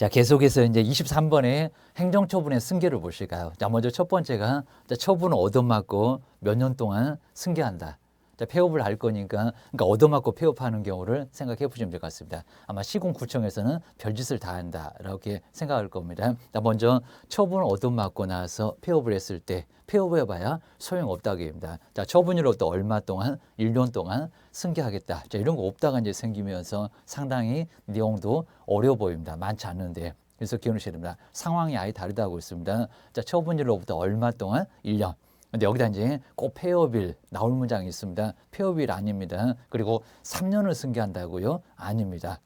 자, 계속해서 이제 23번에 행정처분의 승계를 보실까요? 자, 먼저 첫 번째가 처분을 얻어맞고 몇 년 동안 승계한다. 자, 폐업을 할 거니까, 그러니까 얻어맞고 폐업하는 경우를 생각해 보시면 될 것 같습니다. 아마 시군구청에서는 별짓을 다 한다. 이렇게 생각할 겁니다. 자, 먼저 처분을 얻어맞고 나서 폐업을 했을 때, 폐업해봐야 소용없다고 합니다. 자, 처분일로부터 얼마 동안, 1년 동안 승계하겠다. 자, 이런 거 없다가 이제 생기면서 상당히 내용도 어려워 보입니다. 많지 않는데. 그래서 기억하셔야 됩니다. 상황이 아예 다르다고 있습니다. 자, 처분일로부터 얼마 동안? 1년. 근데 여기다 이제 꼭 폐업일 나올 문장이 있습니다. 폐업일 아닙니다. 그리고 3년을 승계한다고요? 아닙니다.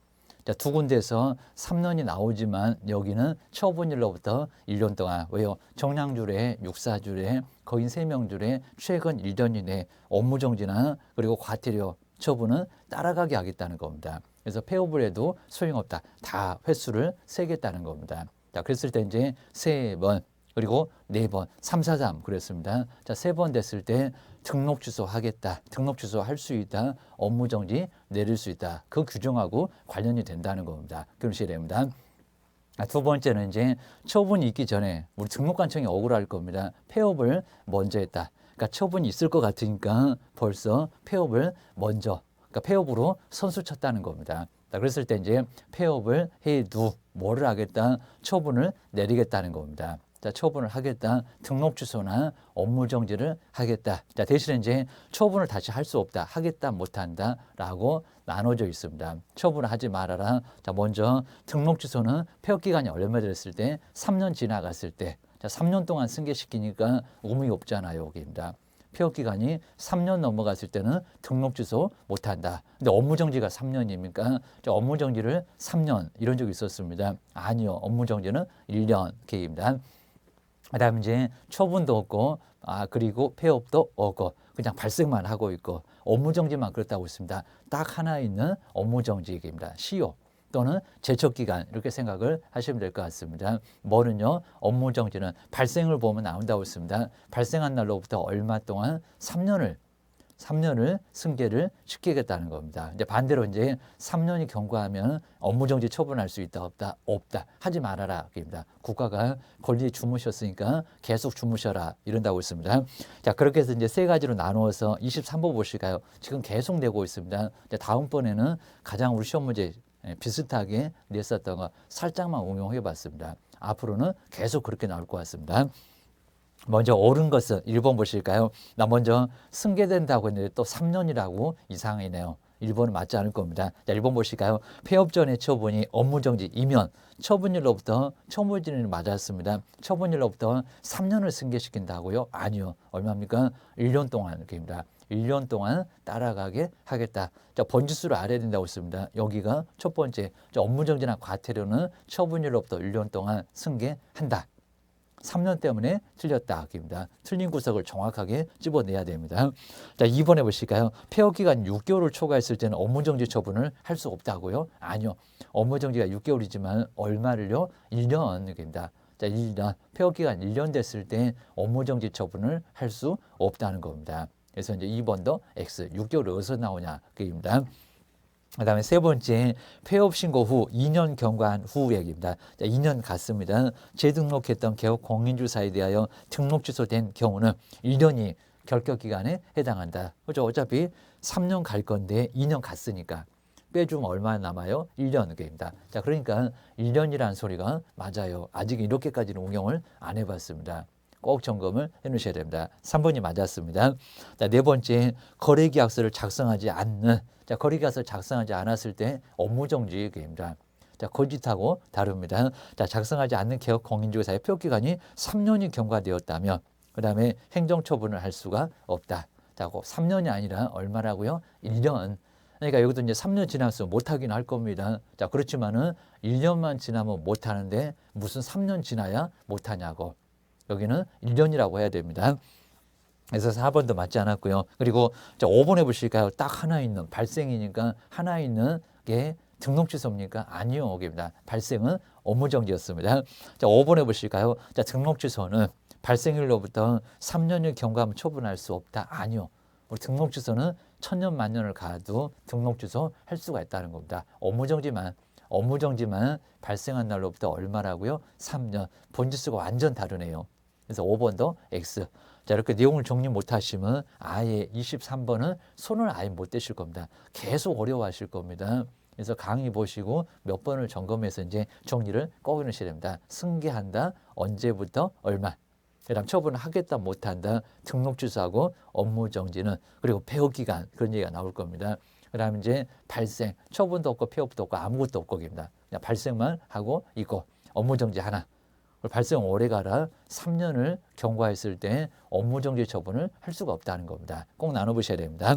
자, 두 군데에서 3년이 나오지만 여기는 처분일로부터 1년 동안. 왜요? 정량줄에, 육사줄에, 거인 3명줄에 최근 1년 이내 업무정지나 그리고 과태료 처분은 따라가게 하겠다는 겁니다. 그래서 폐업을 해도 소용없다. 다 횟수를 세겠다는 겁니다. 자, 그랬을 때 이제 3번, 그리고 4번, 3, 4, 3 그랬습니다. 자, 3번 됐을 때 등록 취소하겠다. 등록 취소할 수 있다. 업무 정지 내릴 수 있다. 그 규정하고 관련이 된다는 겁니다. 그러셔야 됩니다. 두 번째는 이제 처분이 있기 전에 우리 등록관청이 억울할 겁니다. 폐업을 먼저 했다. 그러니까 처분이 있을 것 같으니까 벌써 폐업을 먼저, 그러니까 폐업으로 선수 쳤다는 겁니다. 그랬을 때 이제 폐업을 해도 뭐를 하겠다? 처분을 내리겠다는 겁니다. 자, 처분을 하겠다. 등록 취소나 업무 정지를 하겠다. 자, 대신에 이제 처분을 다시 할 수 없다. 하겠다, 못한다. 라고 나눠져 있습니다. 처분을 하지 말아라. 자, 먼저 등록 취소는 폐업 기간이 얼마 됐을 때 3년 지나갔을 때. 자, 3년 동안 승계시키니까 의미 없잖아요. 여기입니다. 폐업 기간이 3년 넘어갔을 때는 등록 취소 못한다. 근데 업무 정지가 3년입니까? 업무 정지를 3년 이런 적이 있었습니다. 아니요. 업무 정지는 1년 계획입니다. 그다음에 이제 처분도 없고 그리고 폐업도 없고 그냥 발생만 하고 있고 업무 정지만 그렇다고 있습니다. 딱 하나 있는 업무 정지입니다. 시효 또는 제척 기간 이렇게 생각을 하시면 될 것 같습니다. 뭐는요? 업무 정지는 발생을 보면 나온다고 했습니다. 발생한 날로부터 얼마 동안 3년을 승계를 시키겠다는 겁니다. 이제 반대로 이제 3년이 경과하면 업무정지 처분할 수 있다, 없다, 없다. 하지 말아라. 입니다. 국가가 권리 주무셨으니까 계속 주무셔라. 이런다고 있습니다. 자, 그렇게 해서 이제 세 가지로 나누어서 23번 보실까요? 지금 계속 내고 있습니다. 이제 다음번에는 가장 우리 시험 문제 비슷하게 냈었던 거 살짝만 응용해 봤습니다. 앞으로는 계속 그렇게 나올 것 같습니다. 먼저 옳은 것은 1번 보실까요? 나 먼저 승계된다고 했는데 또 3년이라고 이상이네요. 1번은 맞지 않을 겁니다. 자, 1번 보실까요? 폐업 전의 처분이 업무정지이면 처분일로부터 처분일은 맞았습니다. 처분일로부터 3년을 승계시킨다고요? 아니요. 얼마입니까? 1년 동안 이렇게입니다. 1년 동안 따라가게 하겠다. 자, 번지수를 알아야 된다고 했습니다. 여기가 첫 번째. 자, 업무정지나 과태료는 처분일로부터 1년 동안 승계한다. 3년 때문에 틀렸다. 입니다. 틀린 구석을 정확하게 집어내야 됩니다. 자, 2번에 보실까요? 폐업 기간 6개월을 초과했을 때는 업무정지 처분을 할 수 없다고요? 아니요. 업무정지가 6개월이지만 얼마를요? 1년입니다. 자, 1년. 폐업 기간 1년 됐을 때 업무정지 처분을 할 수 없다는 겁니다. 그래서 이제 2번도 X. 6개월이 어디서 나오냐? 그입니다. 그다음에 세 번째, 폐업 신고 후 2년 경과한 후 얘기입니다. 자, 2년 갔습니다. 재등록했던 개업 공인주사에 대하여 등록 취소된 경우는 1년이 결격 기간에 해당한다. 그죠? 어차피 3년 갈 건데 2년 갔으니까 빼주면 얼마 남아요? 1년입니다. 자, 그러니까 1년이라는 소리가 맞아요. 아직 이렇게까지는 응용을 안 해봤습니다. 꼭 점검을 해 놓으셔야 됩니다. 3번이 맞았습니다. 자, 네 번째, 거래계약서를 작성하지 않는. 자, 거래계약서를 작성하지 않았을 때 업무정지입니다. 자, 거짓하고 다릅니다. 자, 작성하지 않는 개업 공인중개사의 폐업기간이 3년이 경과되었다면 그 다음에 행정처분을 할 수가 없다. 자, 3년이 아니라 얼마라고요? 1년. 그러니까 여기도 이제 3년 지나서 못하긴 할 겁니다. 자, 그렇지만은 1년만 지나면 못하는데 무슨 3년 지나야 못하냐고. 여기는 1년이라고 해야 됩니다. 그래서 4번도 맞지 않았고요. 그리고 5번에 보실까요? 딱 하나 있는 발생이니까 하나 있는 게 등록 취소입니까? 아니요. 여기입니다. 발생은 업무정지였습니다. 자, 5번에 보실까요? 자, 등록 취소는 발생일로부터 3년을 경과하면 처분할 수 없다. 아니요. 우리 등록 취소는 천년 만년을 가도 등록 취소 할 수가 있다는 겁니다. 업무정지만 업무 정지만 발생한 날로부터 얼마라고요? 3년. 본지수가 완전 다르네요. 그래서 5번도 X. 자, 이렇게 내용을 정리 못하시면 아예 23번은 손을 아예 못 대실 겁니다. 계속 어려워하실 겁니다. 그래서 강의 보시고 몇 번을 점검해서 이제 정리를 꼭 해놓으셔야 됩니다. 승계한다, 언제부터 얼마. 그다음 처분을 하겠다, 못한다, 등록 취소하고 업무 정지는, 그리고 폐업 기간, 그런 얘기가 나올 겁니다. 그다음 이제 발생, 처분도 없고 폐업도 없고 아무것도 없고 입니다. 그냥 발생만 하고 있고 업무 정지 하나. 발생 오래 가라 3년을 경과했을 때 업무 정지 처분을 할 수가 없다는 겁니다. 꼭 나눠보셔야 됩니다.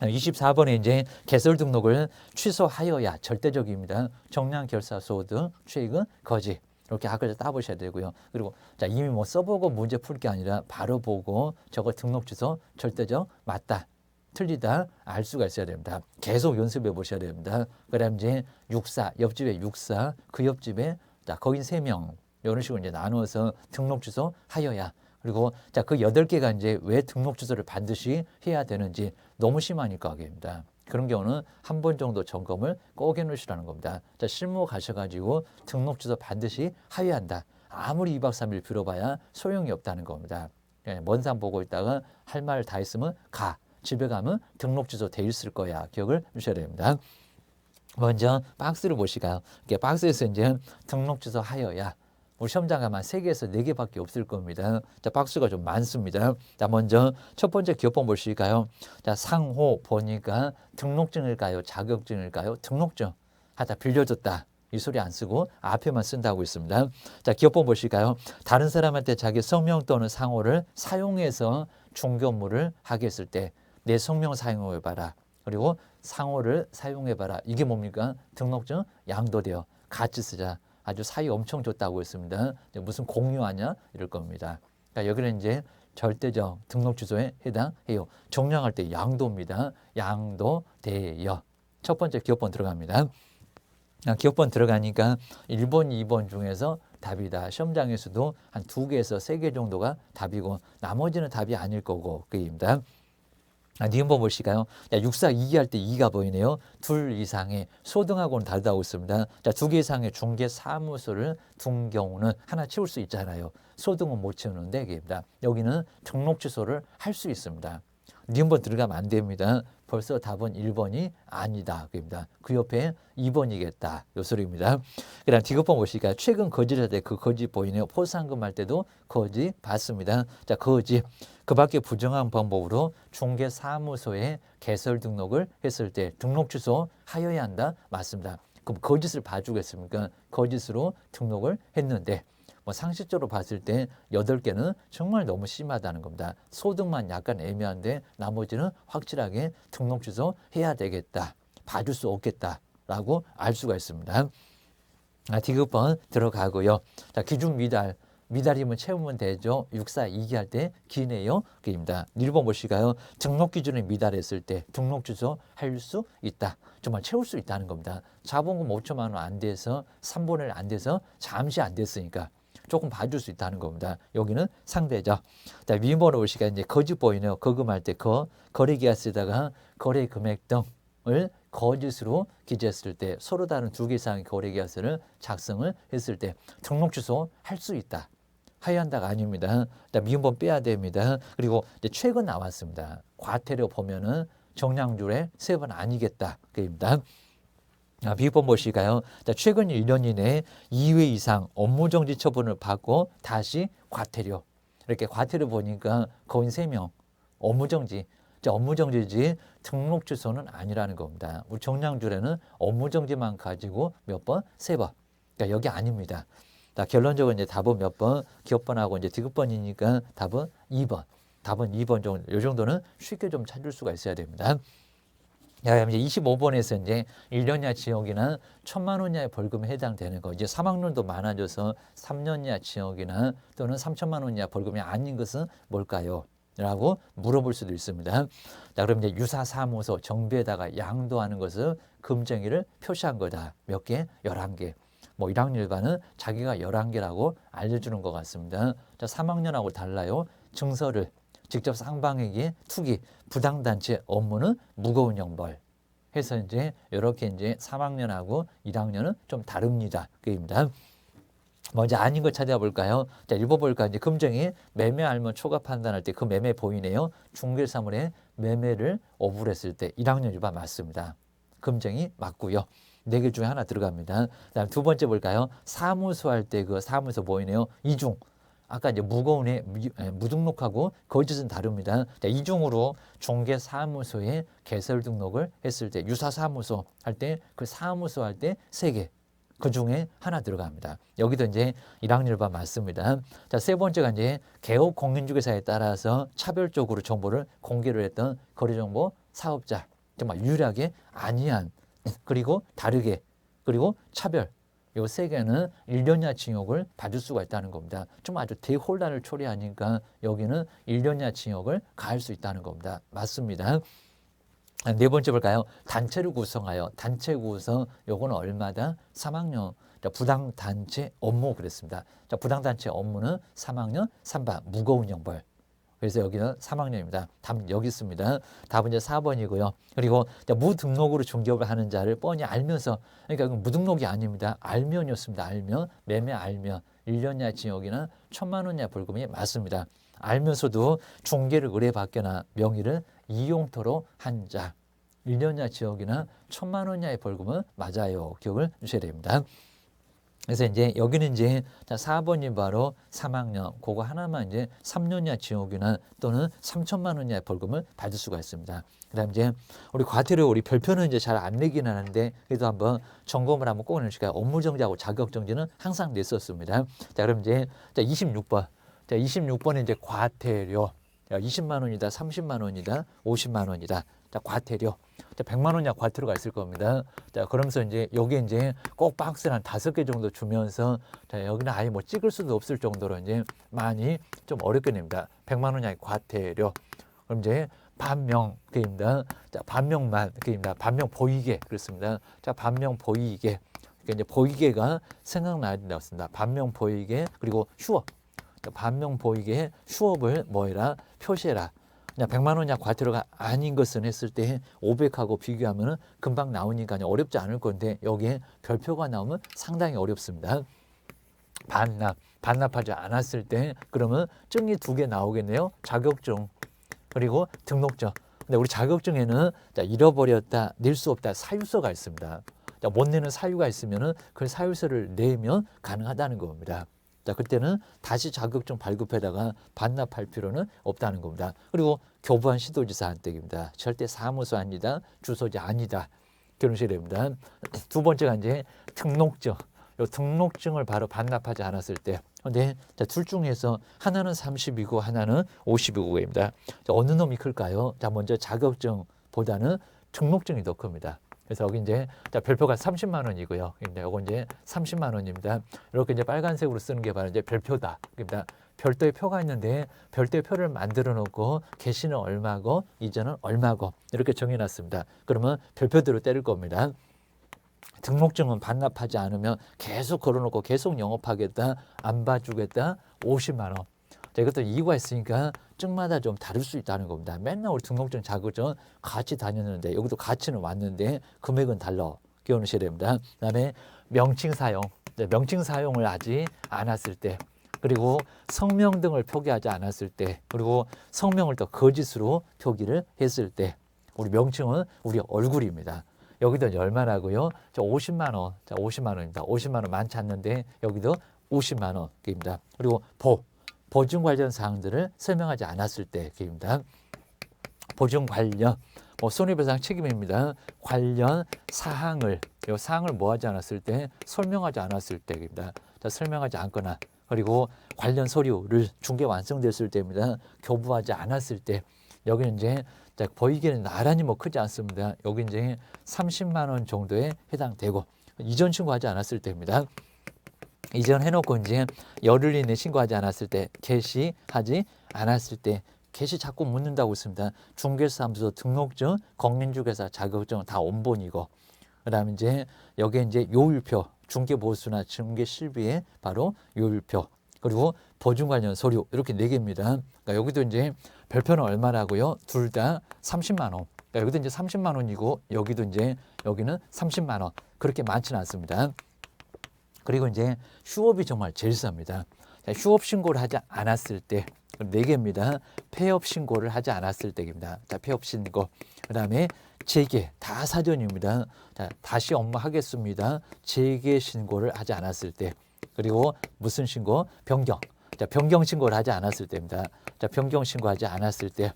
24번에 이제 개설 등록을 취소하여야 절대적입니다. 정량 결사 소득 최익은 거지. 이렇게 학을 따보셔야 되고요. 그리고 자, 이미 뭐 써보고 문제 풀 게 아니라 바로 보고 저거 등록 취소 절대적 맞다, 틀리다 알 수가 있어야 됩니다. 계속 연습해 보셔야 됩니다. 그다음 이제 육사, 옆집에 육사, 그 옆집에 자, 거긴 3명. 이런 식으로 이제 나누어서 등록 취소 하여야. 그리고 자, 그 8개가 이제 왜 등록 취소를 반드시 해야 되는지 너무 심하니까 하게입니다. 그런 경우는 한 번 정도 점검을 꼭 해놓으시라는 겁니다. 자, 실무 가셔가지고 등록 취소 반드시 하여야 한다. 아무리 2박 3일 빌어봐야 소용이 없다는 겁니다. 먼 산 보고 있다가 할 말 다 했으면 가. 집에 가면 등록 취소 돼 있을 거야. 기억을 주셔야 됩니다. 먼저 박스를 보시가요. 이렇게 박스에서 이제 등록 취소 하여야. 우리 시험장 가면 3개에서 4개밖에 없을 겁니다. 자, 박스가 좀 많습니다. 자, 먼저 첫 번째 기업번 보실까요? 자, 상호 보니까 등록증일까요? 자격증일까요? 등록증. 하다 빌려줬다. 이 소리 안 쓰고 앞에만 쓴다고 있습니다. 자, 기업번 보실까요? 다른 사람한테 자기 성명 또는 상호를 사용해서 중개업무를 하게 했을 때 내 성명 사용해봐라. 그리고 상호를 사용해봐라. 이게 뭡니까? 등록증 양도되어 같이 쓰자. 아주 사이 엄청 좋다고 했습니다. 무슨 공유하냐 이럴 겁니다. 그러니까 여기는 이제 절대적 등록 취소에 해당해요. 정량할 때 양도입니다. 양도되어. 첫 번째 기업번 들어갑니다. 기업번 들어가니까 1번, 2번 중에서 답이다. 시험장에서도 한 2개에서 3개 정도가 답이고 나머지는 답이 아닐 거고 그입니다. 니은번 보실까요? 자, 육사 2기 할 때 2가 보이네요. 2 이상의 소등하고는 다르다고 있습니다. 자, 2개 이상의 중개 사무소를 둔 경우는 하나 채울 수 있잖아요. 소등은 못 채우는데 입니다. 여기는 등록 취소를 할 수 있습니다. 니은번 들어가면 안 됩니다. 벌써 답은 1번이 아니다. 입니다. 그 옆에 2번이겠다. 요 소리입니다. 그 다음 D급번 보실까요? 최근 거짓할 때 그 거짓 보이네요. 포상금 할 때도 거짓 받습니다. 자, 거짓. 그 밖에 부정한 방법으로 중개사무소에 개설 등록을 했을 때 등록 취소 하여야 한다. 맞습니다. 그럼 거짓을 봐주겠습니까? 거짓으로 등록을 했는데 뭐 상식적으로 봤을 때 8개는 정말 너무 심하다는 겁니다. 소득만 약간 애매한데 나머지는 확실하게 등록 취소해야 되겠다. 봐줄 수 없겠다라고 알 수가 있습니다. D급번 들어가고요. 자, 기준 미달. 미달이면 채우면 되죠. 6사 2기 할 때 기네요. 그입니다. 1번 보실까요? 등록 기준에 미달했을 때 등록 취소할 수 있다. 정말 채울 수 있다는 겁니다. 자본금 5천만 원 안 돼서 3분의 1 안 돼서 잠시 안 됐으니까 조금 봐줄 수 있다는 겁니다. 여기는 상대죠. 자, 위번호 보시니까 이제 거짓 보이네요. 거금할 때 거래계약서에다가 거래 금액 등을 거짓으로 기재했을 때 서로 다른 2개 이상의 거래계약서를 작성을 했을 때 등록 취소할 수 있다. 해야 한다가 아닙니다. 미음번 빼야 됩니다. 그리고 이제 최근 나왔습니다. 과태료 보면은 정량줄에 3번 아니겠다. 그입니다. 비번 보실까요? 자, 최근 1년 이내에 2회 이상 업무정지 처분을 받고 다시 과태료. 이렇게 과태료 보니까 거의 3명. 업무정지. 자, 업무정지지 등록 취소는 아니라는 겁니다. 우리 정량줄에는 업무정지만 가지고 몇 번? 3번. 그러니까 여기 아닙니다. 자, 결론적으로 이제 답은 몇 번? 기업번하고 이제 디귿번이니까 답은 2번. 답은 2번 정도. 이 정도는 쉽게 좀 찾을 수가 있어야 됩니다. 야, 이제 25번에서 이제 1년 이하 징역이나 1,000만 원 이하의 벌금에 해당되는 거. 이제 3학년도 많아져서 3년 이하 징역이나 또는 3천만 원 이하 벌금이 아닌 것은 뭘까요? 라고 물어볼 수도 있습니다. 자, 그럼 이제 유사사무소 정비에다가 양도하는 것을 금쟁이를 표시한 거다. 몇 개? 11개. 뭐 1학년 일반은 자기가 11개라고 알려주는 것 같습니다. 자, 3학년하고 달라요. 증서를 직접 쌍방에게 투기, 부당단체 업무는 무거운 형벌 해서 이제 이렇게 이제 3학년하고 1학년은 좀 다릅니다. 그입니다. 먼저 아닌 거 찾아볼까요? 자, 읽어볼까? 이제 금정이 매매 알면 초과 판단할 때 그 매매 보이네요. 중개사물의 매매를 어불했을 때 1학년 유바 맞습니다. 금정이 맞고요. 4개 중에 하나 들어갑니다. 그다음 두 번째 볼까요? 사무소 할 때 그 사무소 보이네요. 이중. 아까 이제 무거운 애 무등록하고 거짓은 다릅니다. 자, 이중으로 중개사무소에 개설 등록을 했을 때 유사사무소 할 때 그 사무소 할 때 3개. 그 중에 하나 들어갑니다. 여기도 이제 1학년 반 맞습니다. 자, 세 번째가 이제 개업 공인중개사에 따라서 차별적으로 정보를 공개를 했던 거래정보 사업자. 정말 유일하게 아니한 그리고 다르게 그리고 차별. 요 3개는 1년이하 징역을 받을 수가 있다는 겁니다. 좀 아주 대혼란을 초래하니까 여기는 1년이하 징역을 가할 수 있다는 겁니다. 맞습니다. 네 번째 볼까요? 단체를 구성하여 단체 구성 요거는 얼마다? 3학년. 자, 부당단체 업무 그랬습니다. 자, 부당단체 업무는 3학년 3반 무거운 형벌. 그래서 여기는 3학년입니다. 답은 여기 있습니다. 답은 이제 4번이고요. 그리고 무등록으로 중개업을 하는 자를 뻔히 알면서 그러니까 무등록이 아닙니다. 알면이었습니다. 알면 매매 알면 1년이하 징역이나 1,000만 원이하 벌금이 맞습니다. 알면서도 중개를 의뢰받거나 명의를 이용토로 한 자 1년이하 징역이나 1,000만 원 이하의 벌금은 맞아요. 기억을 주셔야 됩니다. 그래서 이제 여기는 이제 4번이 바로 3학년 그거 하나만 이제 3년 이하 징역이나 또는 3,000만 원 이하의 벌금을 받을 수가 있습니다. 그다음 이제 우리 과태료 우리 별표는 이제 잘 안 내긴 하는데 그래도 한번 점검을 한번 꼭 해주실까요? 업무정지하고 자격정지는 항상 냈었습니다. 자, 그럼 이제 26번. 자, 26번은 이제 과태료. 20만 원이다, 30만 원이다, 50만 원이다. 자, 과태료. 자, 100만 원 이하 과태료가 있을 겁니다. 자, 그러면서 이제 여기 이제 꼭 박스를 한 5개 정도 주면서 자, 여기는 아예 뭐 찍을 수도 없을 정도로 이제 많이 좀 어렵게 냅니다. 100만 원 이하의 과태료. 그럼 이제 반명 그입니다. 자, 반명만 그입니다. 반명 보이게 그렇습니다. 자, 반명 보이게. 그러니까 이제 보이게가 생각나야 된다고 씁니다. 반명 보이게 그리고 휴업. 반명 보이게 휴업을 뭐해라 표시해라. 그냥 100만 원 이하 과태료가 아닌 것은 했을 때 500하고 비교하면 금방 나오니까 어렵지 않을 건데 여기에 별표가 나오면 상당히 어렵습니다. 반납하지 않았을 때 그러면 증이 2개 나오겠네요. 자격증 그리고 등록증. 근데 우리 자격증에는 잃어버렸다, 낼 수 없다 사유서가 있습니다. 못 내는 사유가 있으면 그 사유서를 내면 가능하다는 겁니다. 자, 그때는 다시 자격증 발급해다가 반납할 필요는 없다는 겁니다. 그리고 교부한 시도지사 한택입니다. 절대 사무소 아니다, 주소지 아니다. 결혼식이 됩니다. 두 번째가 이제 등록증. 요 등록증을 바로 반납하지 않았을 때. 근데 둘 중에서 하나는 30이고 하나는 50이고입니다. 어느 놈이 클까요? 자, 먼저 자격증보다는 등록증이 더 큽니다. 그래서 여기 이제 별표가 30만 원이고요. 근데 요거 이제 30만 원입니다. 이렇게 이제 빨간색으로 쓰는 게 바로 이제 별표다. 그러니까 별도의 표가 있는데 별도의 표를 만들어 놓고 개시는 얼마고 이전은 얼마고 이렇게 정해 놨습니다. 그러면 별표대로 때릴 겁니다. 등록증은 반납하지 않으면 계속 걸어놓고 계속 영업하겠다, 안 봐주겠다, 50만 원. 자, 이것도 이유가 있으니까 증마다 좀 다를 수 있다는 겁니다. 맨날 우리 등록증, 자격증 같이 다녔는데 여기도 같이는 왔는데 금액은 달라. 기억하셔야 됩니다. 그다음에 명칭 사용, 명칭 사용을 하지 않았을 때, 그리고 성명 등을 표기하지 않았을 때, 그리고 성명을 또 거짓으로 표기를 했을 때, 우리 명칭은 우리 얼굴입니다. 여기도 얼마라고요? 50만 원. 자, 50만 원입니다. 50만 원 많지 않는데 여기도 50만 원입니다. 그리고 보증 관련 사항들을 설명하지 않았을 때입니다. 보증 관련 손해배상 책임입니다. 관련 사항을 이 사항을 뭐 하지 않았을 때 설명하지 않았을 때입니다. 자, 설명하지 않거나 그리고 관련 서류를 중개 완성됐을 때입니다. 교부하지 않았을 때 여기는 이제 보이기에는 나란히 크지 않습니다. 여기 이제 30만 원 정도에 해당되고 이전 신고하지 않았을 때입니다. 이전 해놓고 이제 열흘 이내 신고하지 않았을 때, 개시하지 않았을 때, 개시 자꾸 묻는다고 있습니다. 중개사무소 등록증, 공인중개사 자격증 다 원본이고, 그다음에 이제 여기에 이제 요율표, 중개보수나 중개실비에 바로 요율표, 그리고 보증 관련 서류 이렇게 4개입니다. 그러니까 여기도 이제 별표는 얼마라고요? 둘 다 30만 원. 그러니까 여기도 이제 30만 원이고 여기도 이제 여기는 30만 원. 그렇게 많지는 않습니다. 그리고 이제 휴업이 정말 제일 쌉니다. 자, 휴업 신고를 하지 않았을 때 4개입니다. 폐업 신고를 하지 않았을 때입니다. 자, 폐업 신고. 그다음에 재개 다 사전입니다. 자, 다시 업무하겠습니다. 재개 신고를 하지 않았을 때. 그리고 무슨 신고? 변경. 자, 변경 신고를 하지 않았을 때입니다. 자, 변경 신고하지 않았을 때.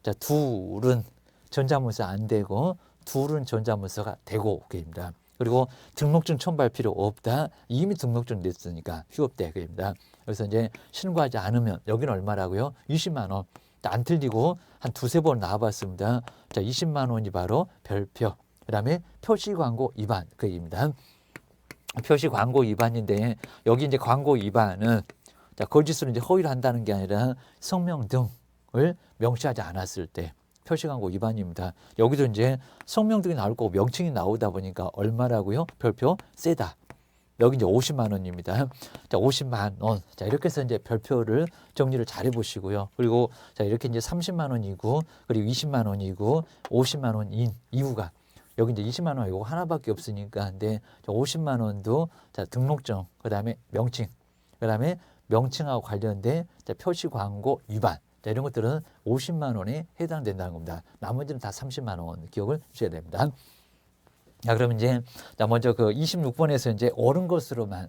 자, 둘은 전자문서 안 되고 둘은 전자문서가 되고 그입니다. 그리고 등록증 첨부할 필요 없다. 이미 등록증 냈으니까 휴업 때 그입니다. 그래서 이제 신고하지 않으면 여기는 얼마라고요? 20만 원. 안 틀리고 한 두세 번 나와봤습니다. 자, 20만 원이 바로 별표. 그다음에 표시 광고 위반 그입니다. 표시 광고 위반인데 여기 이제 광고 위반은 자, 거짓으로 이제 허위를 한다는 게 아니라 성명 등을 명시하지 않았을 때 표시 광고 위반입니다. 여기도 이제 성명 등이 나올 거고 명칭이 나오다 보니까 얼마라고요? 별표 세다. 여기 이제 50만 원입니다. 자, 50만 원. 자, 이렇게 해서 이제 별표를 정리를 잘 해보시고요. 그리고 자, 이렇게 이제 30만 원이고, 그리고 20만 원이고, 50만 원인 이유가 여기 이제 20만 원 이거 하나밖에 없으니까, 근데 50만 원도 자, 등록증, 그 다음에 명칭, 그 다음에 명칭하고 관련된 자, 표시 광고 위반. 자, 이런 것들은 50만 원에 해당된다는 겁니다. 나머지는 다 30만 원 기억을 주셔야 됩니다. 자, 그럼 이제 자, 먼저 그 26번에서 이제 옳은 것으로만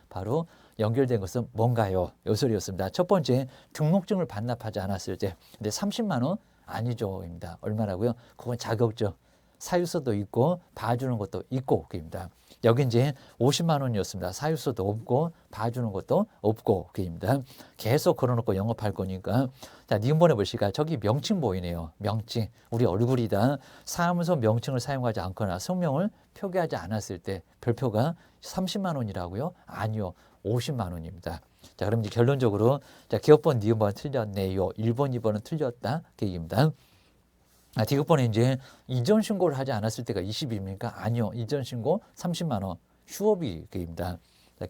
바로 연결된 것은 뭔가요? 요 소리였습니다. 첫 번째, 등록증을 반납하지 않았을 때. 근데 30만 원 아니죠입니다. 얼마라고요? 그건 자격증. 사유서도 있고 봐주는 것도 있고 그입니다. 여기 이제 50만 원이었습니다. 사유서도 없고 봐주는 것도 없고 그입니다. 계속 걸어놓고 영업할 거니까 자, 니은번에 보시니까 저기 명칭 보이네요. 명칭. 우리 얼굴이다. 사무소 명칭을 사용하지 않거나 성명을 표기하지 않았을 때 별표가 30만 원이라고요? 아니요. 50만 원입니다. 자, 그럼 이제 결론적으로 자, 기업번, 니은번 틀렸네요. 1번, 2번은 틀렸다. 그 얘기입니다. 디귿번에 이제 이전 신고를 하지 않았을 때가 20입니까? 아니요. 이전 신고 30만 원 휴업이 그입니다.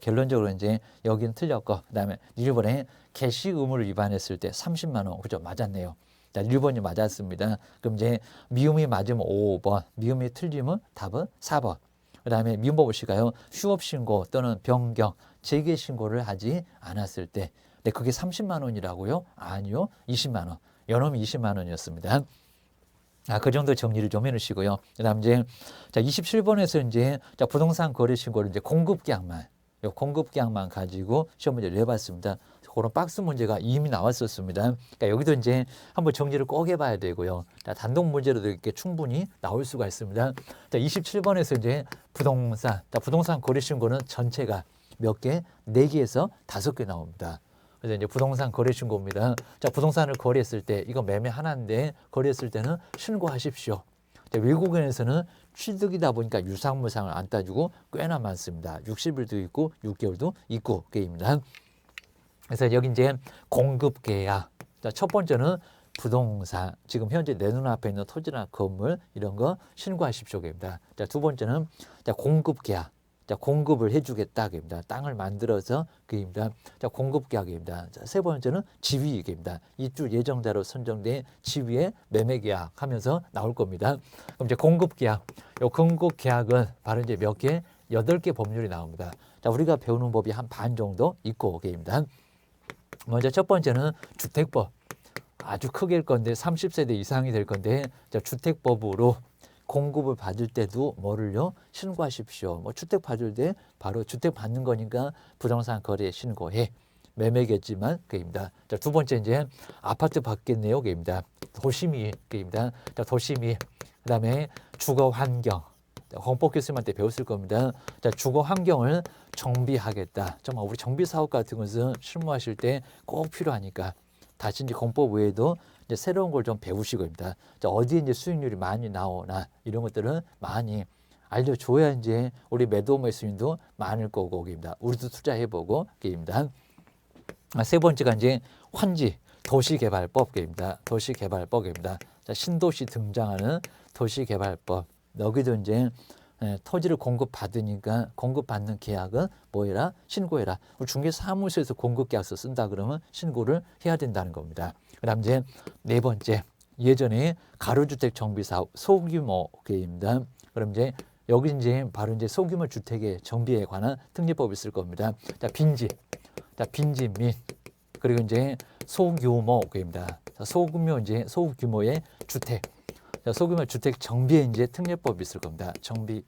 결론적으로 이제 여기는 틀렸고 그다음에 1번에 개시 의무를 위반했을 때 30만 원. 그죠? 맞았네요. 자, 1번이 맞았습니다. 그럼 이제 미음이 맞으면 5번, 미음이 틀리면 답은 4번. 그다음에 미음 보실까요? 휴업 신고 또는 변경, 재개 신고를 하지 않았을 때. 근데 그게 30만 원이라고요? 아니요. 20만 원. 연놈이 20만 원이었습니다. 그 정도 정리를 좀 해놓으시고요. 그다음 이제 자 27번에서 이제 자 부동산 거래 신고를 이제 공급계약만 가지고 시험 문제를 내봤습니다. 그런 박스 문제가 이미 나왔었습니다. 그러니까 여기도 이제 한번 정리를 꼭 해봐야 되고요. 자, 단독 문제로도 이렇게 충분히 나올 수가 있습니다. 자 27번에서 이제 부동산 거래 신고는 전체가 몇 개? 4개에서 5개 나옵니다. 그래서 이제 부동산 거래 신고입니다. 자, 부동산을 거래했을 때 이거 매매 하나인데 거래했을 때는 신고하십시오. 자, 외국인에서는 취득이다 보니까 유상무상을 안 따지고 꽤나 많습니다. 60일도 있고 6개월도 있고 그입니다. 그래서 여기 이제 공급 계약. 자, 첫 번째는 부동산, 지금 현재 내 눈앞에 있는 토지나 건물 이런 거 신고하십시오 그입니다. 자, 두 번째는 자, 공급 계약. 자, 공급을 해주겠다 그입니다. 땅을 만들어서 그입니다. 자, 공급 계약입니다. 자, 세 번째는 지위 계약입니다. 입주 예정자로 선정된 지위의 매매 계약하면서 나올 겁니다. 그럼 이제 공급 계약. 요 공급 계약은 바로 이제 몇 개? 8개 법률이 나옵니다. 자, 우리가 배우는 법이 한 반 정도 있고 그입니다. 먼저 첫 번째는 주택법. 아주 크게일 건데 30세대 이상이 될 건데 자, 주택법으로 공급을 받을 때도 뭐를요? 신고하십시오. 뭐 주택 받을 때 바로 주택 받는 거니까 부동산 거래 신고해. 매매겠지만 그입니다. 자, 두 번째 이제 아파트 받겠네요. 그입니다. 도심이 그입니다. 자, 도심이 그다음에 주거 환경. 홍보 교수님한테 배웠을 겁니다. 자, 주거 환경을 정비하겠다. 정말 우리 정비 사업 같은 것은 실무하실 때 꼭 필요하니까 다시 이제 공법 외에도 이제 새로운 걸 좀 배우시고입니다. 자, 어디에 이제 수익률이 많이 나오나 이런 것들은 많이 알려줘야 이제 우리 매도매 수익도 많을 거고 입니다. 우리도 투자해보고 입니다. 세 번째가 이제 환지 도시개발법입니다. 도시개발법입니다. 자, 신도시 등장하는 도시개발법. 여기도 이제 토지를 공급받으니까 공급받는 계약은 뭐해라? 신고해라. 우리 중개사무소에서 공급계약서 쓴다 그러면 신고를 해야 된다는 겁니다. 그 다음 이제 네 번째 예전에 가로주택 정비 사업 소규모 계획입니다. 그럼 이제 여기 이제 바로 이제 소규모 주택의 정비에 관한 특례법이 있을 겁니다. 자, 빈집. 자, 빈집 및 그리고 이제 소규모 계획입니다. 자, 소규모의 주택. 자, 소규모 주택 정비에 이제 특례법이 있을 겁니다. 정비의.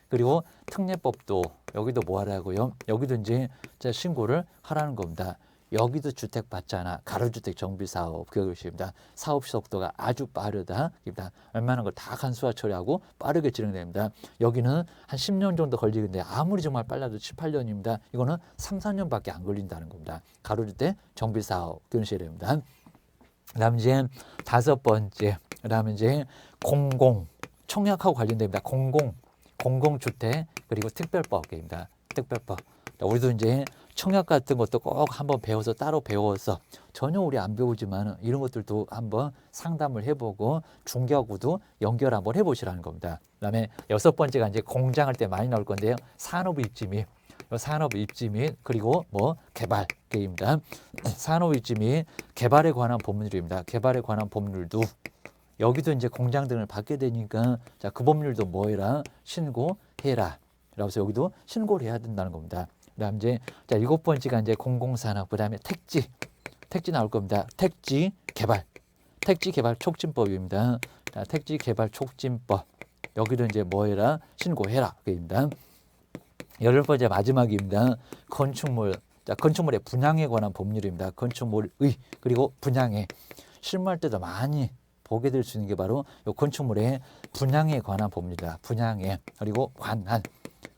그리고 특례법도 여기도 뭐 하라고요? 여기도 이제 신고를 하라는 겁니다. 여기도 주택 받잖아. 가로주택 정비 사업 그것입니다. 사업 속도가 아주 빠르다. 웬만한 걸 다 간소화 처리하고 빠르게 진행됩니다. 여기는 한 10년 정도 걸리는데 아무리 정말 빨라도 7, 8년입니다. 이거는 3, 4년밖에 안 걸린다는 겁니다. 가로주택 정비 사업 그런 식이 됩니다. 그다음 이제 5번째. 그다음에 이제 청약하고 관련됩니다. 공공주택 그리고 특별법입니다. 특별법. 우리도 이제 청약 같은 것도 꼭 한번 배워서 따로 배워서 전혀 우리 안 배우지만 이런 것들도 한번 상담을 해보고 중개하고도 연결 한번 해보시라는 겁니다. 그다음에 6번째가 이제 공장할 때 많이 나올 건데요. 산업 입지 및 그리고 뭐 개발 게임입니다. 산업 입지 및 개발에 관한 법률입니다. 개발에 관한 법률도 여기도 이제 공장 등을 받게 되니까 자, 그 법률도 뭐해라? 신고해라. 그래서 여기도 신고를 해야 된다는 겁니다. 그다음 이제 자, 7번째가 이제 공공산업, 그다음에 택지 나올 겁니다. 택지 개발 촉진법입니다. 자, 택지 개발 촉진법 여기도 이제 뭐해라? 신고해라. 그입니다. 8번째 마지막입니다. 건축물. 자, 건축물의 분양에 관한 법률입니다. 건축물의 그리고 분양에 실무할 때도 많이 보게 될 수 있는 게 바로 이 건축물의 분양에 관한 법률이다. 분양에 그리고 관한.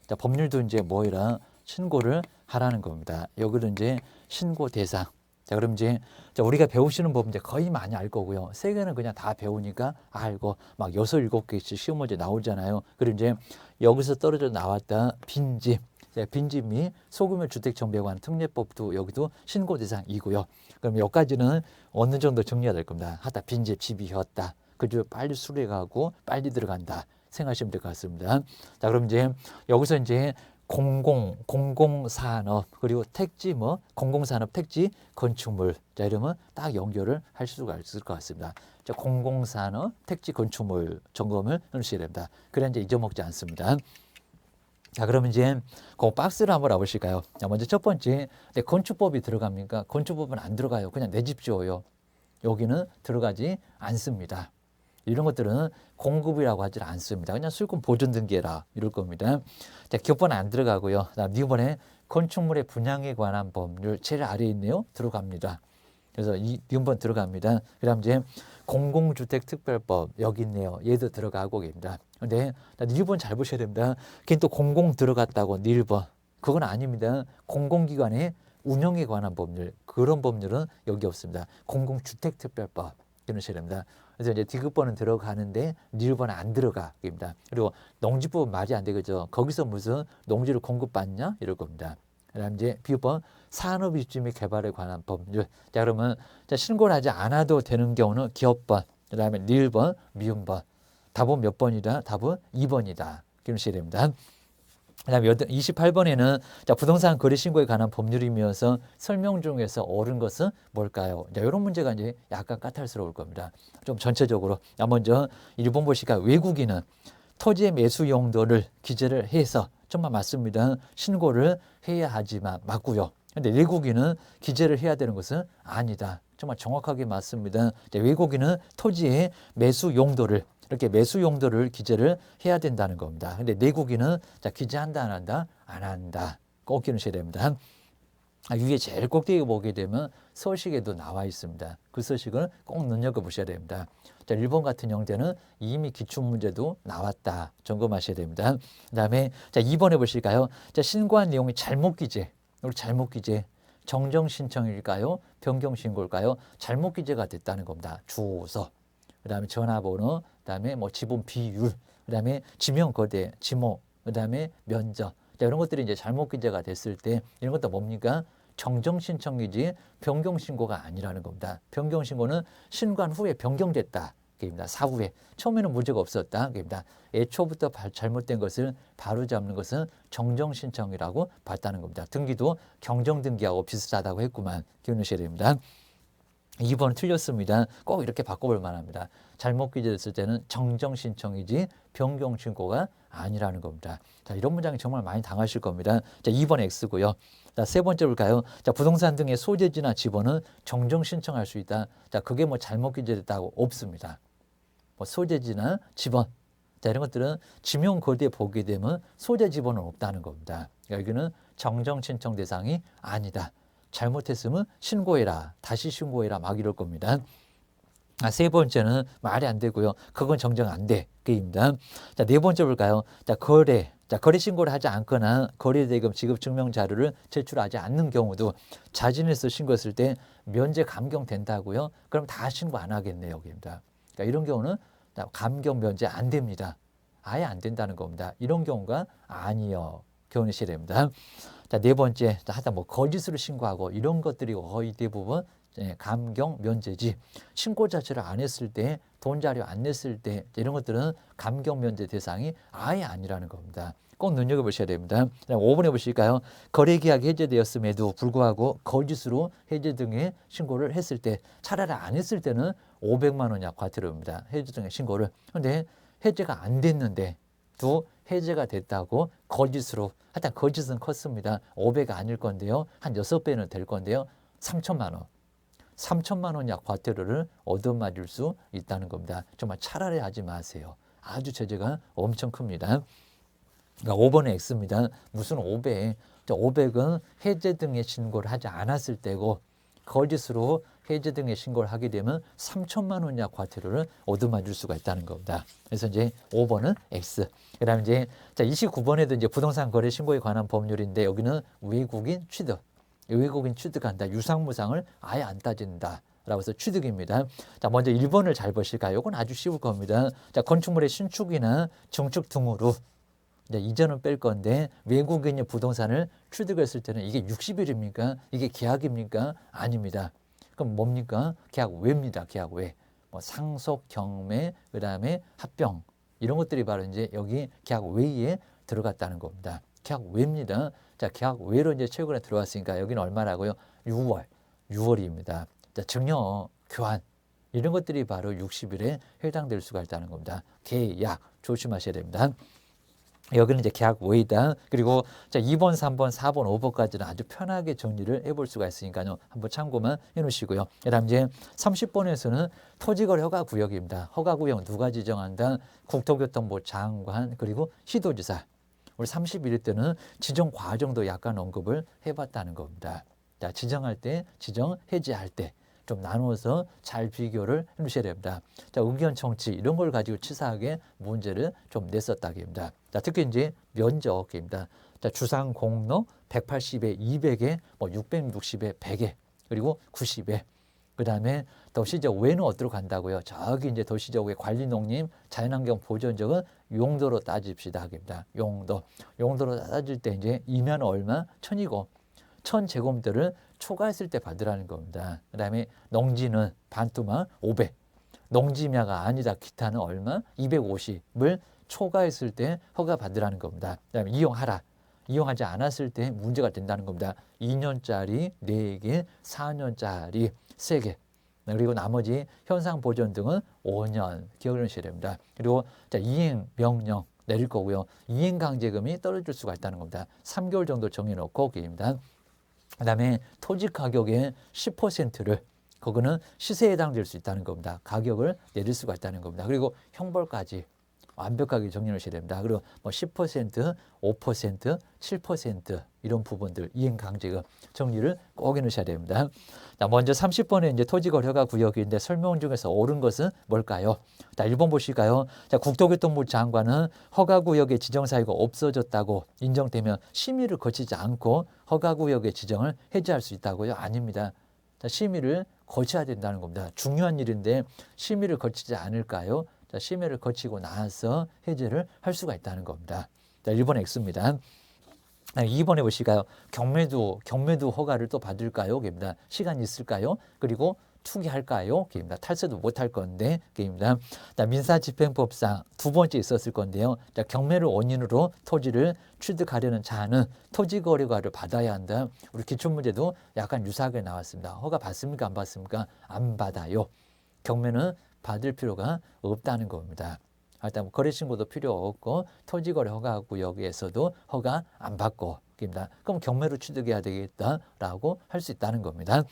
자, 법률도 이제 뭐이라 신고를 하라는 겁니다. 여기도 이제 신고 대상. 자, 그럼 이제 우리가 배우시는 법 이제 거의 많이 알 거고요. 세 개는 그냥 다 배우니까 알고 막 6, 7개씩 시험 문제 나오잖아요. 그리고 이제 여기서 떨어져 나왔다 빈집. 빈집 및 소규모 주택 정비에 관한 특례법도 여기도 신고 대상이고요. 그럼 여기까지는 어느 정도 정리가 될 겁니다. 하다 빈집 집이었다. 그죠? 빨리 수리가고 빨리 들어간다. 생각하시면 될 것 같습니다. 자, 그럼 이제 여기서 이제 공공산업 그리고 택지 공공산업 택지 건축물 자 이러면 딱 연결을 할 수가 있을 것 같습니다. 자, 공공산업 택지 건축물 점검을 해주셔야 됩니다. 그래야 이제 잊어먹지 않습니다. 자, 그러면 이제 그 박스를 한번 알아보실까요? 자, 먼저 첫 번째, 건축법이 들어갑니까? 건축법은 안 들어가요. 그냥 내 집 지어요. 여기는 들어가지 않습니다. 이런 것들은 공급이라고 하지 않습니다. 그냥 수익금 보존 등기해라 이럴 겁니다. 자, 기업번호 안 들어가고요. 다음 이번에 건축물의 분양에 관한 법률 제일 아래에 있네요. 들어갑니다. 그래서 이번 들어갑니다. 그다음 이제 공공주택특별법 여기 있네요. 얘도 들어가고 계십니다. 근데 1번 잘 보셔야 됩니다. 걔는 또 공공 들어갔다고 1번. 그건 아닙니다. 공공기관의 운영에 관한 법률 그런 법률은 여기 없습니다. 공공주택특별법 이러셔야 됩니다. 그래서 이제 디귿번은 들어가는데 1번 안 들어가입니다. 그리고 농지법은 말이 안 되겠죠. 거기서 무슨 농지를 공급받냐 이럴 겁니다. 그다음 이제 비번 산업 입지 및 개발에 관한 법률. 자, 그러면 신고를 하지 않아도 되는 경우는 기업번, 그다음에 1번, 미음번. 답은 몇 번이다? 답은 2번이다. 기억하셔야 됩니다. 그다음에 28번에는 자, 부동산 거래 신고에 관한 법률이면서 설명 중에서 옳은 것은 뭘까요? 자, 이런 문제가 이제 약간 까탈스러울 겁니다. 좀 전체적으로. 자, 먼저 1번 보시니까 외국인은 토지의 매수 용도를 기재를 해서 정말 맞습니다. 신고를 해야 하지만 맞고요. 근데 외국인은 기재를 해야 되는 것은 아니다. 정말 정확하게 맞습니다. 외국인은 토지의 매수 용도를 이렇게 매수 용도를 기재를 해야 된다는 겁니다. 근데 내국인은 자, 기재한다 안 한다? 안 한다. 꼭 기억하셔야 됩니다. 위에 제일 꼭대기 보게 되면 서식에도 나와 있습니다. 그 서식을 꼭 눈여겨보셔야 됩니다. 자, 1번 같은 형태는 이미 기출문제도 나왔다. 점검하셔야 됩니다. 그 다음에 자, 2번에 보실까요? 자, 신고한 내용이 잘못 기재. 우리 잘못 기재. 정정 신청일까요? 변경 신고일까요? 잘못 기재가 됐다는 겁니다. 주소. 그 다음에 전화번호. 그 다음에 뭐 지분 비율. 그 다음에 지명 거대, 지목. 그 다음에 면적. 자, 이런 것들이 이제 잘못 기재가 됐을 때 이런 것도 뭡니까? 정정 신청이지 변경 신고가 아니라는 겁니다. 변경 신고는 신고한 후에 변경됐다. 입니다. 사후에 처음에는 문제가 없었다. 입니다. 애초부터 잘못된 것을 바로잡는 것은 정정 신청이라고 봤다는 겁니다. 등기도 경정 등기하고 비슷하다고 했구만. 기억하셔야 됩니다. 2번 틀렸습니다. 꼭 이렇게 바꿔볼 만합니다. 잘못 기재됐을 때는 정정 신청이지 변경 신고가 아니라는 겁니다. 자, 이런 문장이 정말 많이 당하실 겁니다. 자, 2번 X고요. 자, 세 번째 볼까요? 자, 부동산 등의 소재지나 지번은 정정 신청할 수 있다. 자, 그게 뭐 잘못 기재됐다고 없습니다. 뭐 소재지나 지번. 자, 이런 것들은 지명 코드에 보게 되면 소재 지번은 없다는 겁니다. 여기는 정정 신청 대상이 아니다. 잘못했으면 신고해라. 다시 신고해라. 막 이럴 겁니다. 세 번째는 말이 안 되고요. 그건 정정 안 돼. 그입니다. 자, 네 번째 볼까요? 자, 거래. 자, 거래 신고를 하지 않거나 거래대금 지급 증명 자료를 제출하지 않는 경우도 자진해서 신고했을 때 면제 감경된다고요. 그럼 다 신고 안 하겠네요. 여기입니다. 그러니까 이런 경우는 감경 면제 안 됩니다. 아예 안 된다는 겁니다. 이런 경우가 아니요. 교훈이셔야 됩니다. 자, 네 번째, 하다 뭐 거짓으로 신고하고 이런 것들이 거의 대부분 감경 면제지. 신고 자체를 안 했을 때, 돈 자료 안 냈을 때 이런 것들은 감경 면제 대상이 아예 아니라는 겁니다. 꼭 눈여겨보셔야 됩니다. 5번에 보실까요? 거래계약이 해제되었음에도 불구하고 거짓으로 해제 등의 신고를 했을 때 차라리 안 했을 때는 500만 원 이하 과태료입니다. 해제 등의 신고를. 그런데 해제가 안 됐는데 또 해제가 됐다고 거짓으로, 하여튼 거짓은 컸습니다. 500가 아닐 건데요. 한 6배는 될 건데요. 3천만 원. 3천만 원 이하 과태료를 얻어맞을 수 있다는 겁니다. 정말 차라리 하지 마세요. 아주 제재가 엄청 큽니다. 그러니까 5번은 X입니다. 무슨 500? 500은 해제 등의 신고를 하지 않았을 때고 거짓으로 해제 등의 신고를 하게 되면 3천만 원 이하 과태료를 얻어맞을 수가 있다는 겁니다. 그래서 이제 5번은 X. 그다음에 이제 29번에도 이제 부동산 거래 신고에 관한 법률인데 여기는 외국인 취득. 외국인 취득한다. 유상무상을 아예 안 따진다. 라고 해서 취득입니다. 자, 먼저 1번을 잘 보실까요? 이건 아주 쉬울 겁니다. 자, 건축물의 신축이나 증축 등으로 이전은 뺄 건데 외국인이 부동산을 취득했을 때는 이게 60일입니까? 이게 계약입니까? 아닙니다. 그럼 뭡니까? 계약 외입니다. 계약 외. 뭐 상속, 경매, 그다음에 합병 이런 것들이 바로 이제 여기 계약 외에 들어갔다는 겁니다. 계약 외입니다. 자, 계약 외로 이제 최근에 들어왔으니까 여기는 얼마라고요? 6월입니다. 자, 증여, 교환 이런 것들이 바로 60일에 해당될 수가 있다는 겁니다. 계약 조심하셔야 됩니다. 여기는 이제 계약 외이다. 그리고 자, 2번, 3번, 4번, 5번까지는 아주 편하게 정리를 해볼 수가 있으니까요. 한번 참고만 해놓으시고요. 그다음 이제 30번에서는 토지거래 허가 구역입니다. 허가 구역 누가 지정한다? 국토교통부 장관 그리고 시도지사. 우리 31일 때는 지정 과정도 약간 언급을 해봤다는 겁니다. 자, 지정할 때, 지정 해제할 때. 좀 나누어서 잘 비교를 해주셔야 됩니다. 자, 의견 청취 이런 걸 가지고 치사하게 문제를 좀 냈었다기입니다. 자, 특히 이제 면적입니다. 자, 주상 공로 180에 200에 뭐 660에 100에 그리고 90에 그다음에 도시적 외는 어디로 간다고요? 저기 이제 도시적 외 관리 농림 자연환경 보존적은 용도로 따집시다 하기입니다. 용도로 따질 때 이제 이면 얼마? 1000이고 1000제곱미터를 초과했을 때 받으라는 겁니다. 그 다음에 농지는 반토막 500, 농지면가 아니다 기타는 얼마? 250을 초과했을 때 허가 받으라는 겁니다. 그 다음에 이용하라. 이용하지 않았을 때 문제가 된다는 겁니다. 2년짜리 4개, 4년짜리 3개. 그리고 나머지 현상 보존 등은 5년 기억을 하셔야 됩니다. 그리고 자, 이행 명령 내릴 거고요. 이행 강제금이 떨어질 수가 있다는 겁니다. 3개월 정도 정해놓고 기입니다. 그다음에 토지 가격의 10%를 그거는 시세에 해당될 수 있다는 겁니다. 가격을 내릴 수가 있다는 겁니다. 그리고 형벌까지 완벽하게 정리하셔야 됩니다. 그리고 뭐 10%, 5%, 7% 이런 부분들 이행 강제금 정리를 꼭 해놓으셔야 됩니다. 자, 먼저 30번에 이제 토지거래허가 구역인데 설명 중에서 옳은 것은 뭘까요? 자, 1번 보실까요? 자, 국토교통부 장관은 허가구역의 지정사유가 없어졌다고 인정되면 심의를 거치지 않고 허가구역의 지정을 해제할 수 있다고요? 아닙니다. 자, 심의를 거쳐야 된다는 겁니다. 중요한 일인데 심의를 거치지 않을까요? 자, 심의를 거치고 나서 해제를 할 수가 있다는 겁니다. 자, 1번 X입니다. 2번에 보실까요? 경매도 허가를 또 받을까요? 입니다. 시간이 있을까요? 그리고 투기할까요? 게임입니다. 탈세도 못할 건데 게임입니다. 민사집행법상 두 번째 있었을 건데요. 경매를 원인으로 토지를 취득하려는 자는 토지거래가를 받아야 한다. 우리 기출문제도 약간 유사하게 나왔습니다. 허가 받습니까? 안 받습니까? 안 받아요. 경매는 받을 필요가 없다는 겁니다. 일단 거래신고도 필요 없고 토지거래 허가구역에서도 허가 안 받고 입니다. 그럼 경매로 취득해야 되겠다라고 할 수 있다는 겁니다.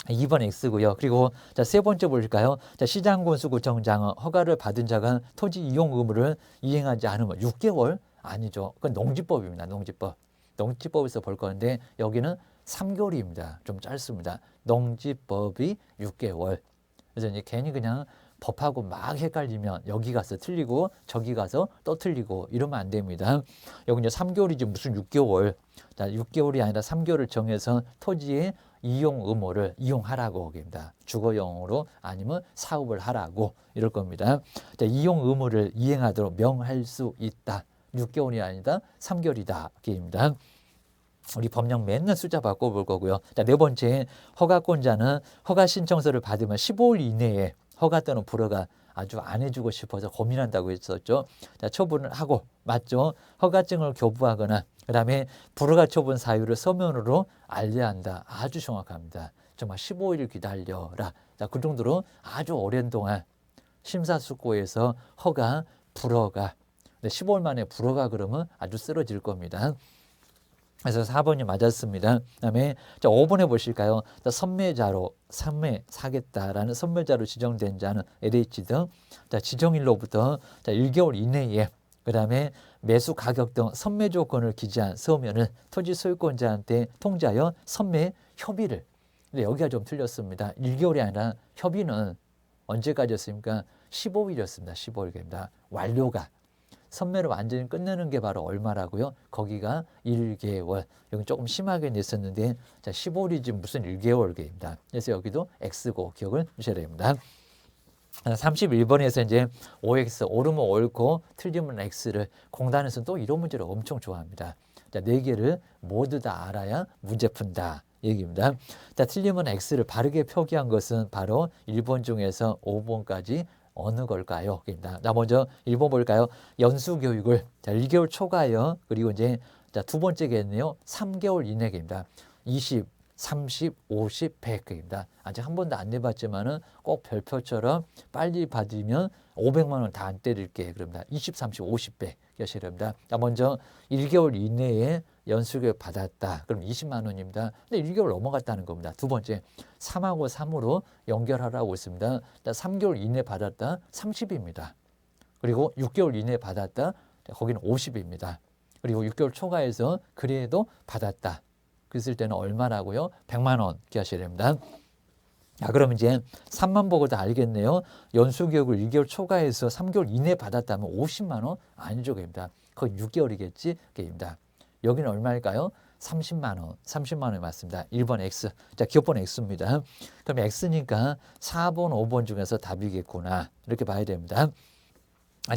2번 X고요. 그리고 세 번째 볼까요? 시장군수구청장은 허가를 받은 자가 토지 이용 의무를 이행하지 않으면 6개월? 아니죠. 그건 농지법입니다. 농지법. 농지법에서 볼 건데 여기는 3개월입니다. 좀 짧습니다. 농지법이 6개월. 그래서 이제 괜히 그냥 법하고 막 헷갈리면 여기 가서 틀리고 저기 가서 또 틀리고 이러면 안 됩니다. 여기 이제 3개월이지 무슨 6개월. 6개월이 아니라 3개월을 정해서 토지의 이용 의무를 이용하라고 합니다. 주거용으로 아니면 사업을 하라고 이럴 겁니다. 이용 의무를 이행하도록 명할 수 있다. 6개월이 아니다. 3개월이다. 입니다. 우리 법령 맨날 숫자 바꿔볼 거고요. 네 번째, 허가권자는 허가 신청서를 받으면 15일 이내에 허가 또는 불허가 아주 안 해주고 싶어서 고민한다고 했었죠. 처분을 하고 맞죠? 허가증을 교부하거나 그다음에 불허가 처분 사유를 서면으로 알려야 한다. 아주 정확합니다. 정말 15일 기다려라. 그 정도로 아주 오랜 동안 심사숙고해서 허가, 불허가 15일 만에 불허가 그러면 아주 쓰러질 겁니다. 그래서 4번이 맞았습니다. 그다음에 5번에 보실까요? 선매자로 사겠다라는 선매자로 지정된 자는 LH 등 지정일로부터 1개월 이내에 그다음에 매수 가격 등 선매 조건을 기재한 서면은 토지 소유권자한테 통지하여 선매 협의를. 근데 여기가 좀 틀렸습니다. 1개월이 아니라 협의는 언제까지였습니까? 15일이었습니다. 15일입니다. 완료가. 선매를 완전히 끝내는 게 바로 얼마라고요? 거기가 1개월. 여기 조금 심하게 냈었는데 15일이지 무슨 1개월입니다. 그래서 여기도 X고 기억을 주셔야 됩니다. 31번에서 이제 OX, 옳으면 옳고 틀리면 X를 공단에서는 또 이런 문제를 엄청 좋아합니다. 네 개를 모두 다 알아야 문제 푼다. 얘기입니다. 틀리면 X를 바르게 표기한 것은 바로 1번 중에서 5번까지 어느 걸까요? 자, 먼저 1번 볼까요? 연수교육을 1개월 초과하여 그리고 이제 두 번째겠네요. 3개월 이내입니다. 20, 30, 50, 100입니다. 아직 한 번도 안 내봤지만은 꼭 별표처럼 빨리 받으면 500만 원 다 안 때릴게. 그럽니다. 20, 30, 50배 하셔야 됩니다. 자, 먼저 1개월 이내에 연수교육 받았다. 그럼 20만 원입니다. 근데 1개월 넘어갔다는 겁니다. 두 번째, 3하고 3으로 연결하라고 있습니다. 3개월 이내 받았다. 30입니다. 그리고 6개월 이내 받았다. 거기는 50입니다. 그리고 6개월 초과해서 그래도 받았다. 그랬을 때는 얼마라고요? 100만 원 기하셔야 됩니다. 그럼 이제 3만 보고 다 알겠네요. 연수교육을 1개월 초과해서 3개월 이내 받았다면 50만 원? 아니죠. 입니다. 그건 6개월이겠지. 입니다. 여기는 얼마일까요? 30만 원. 30만 원이 맞습니다. 1번 X. 자, 기업번 X입니다. 그럼 X니까 4번, 5번 중에서 답이겠구나. 이렇게 봐야 됩니다.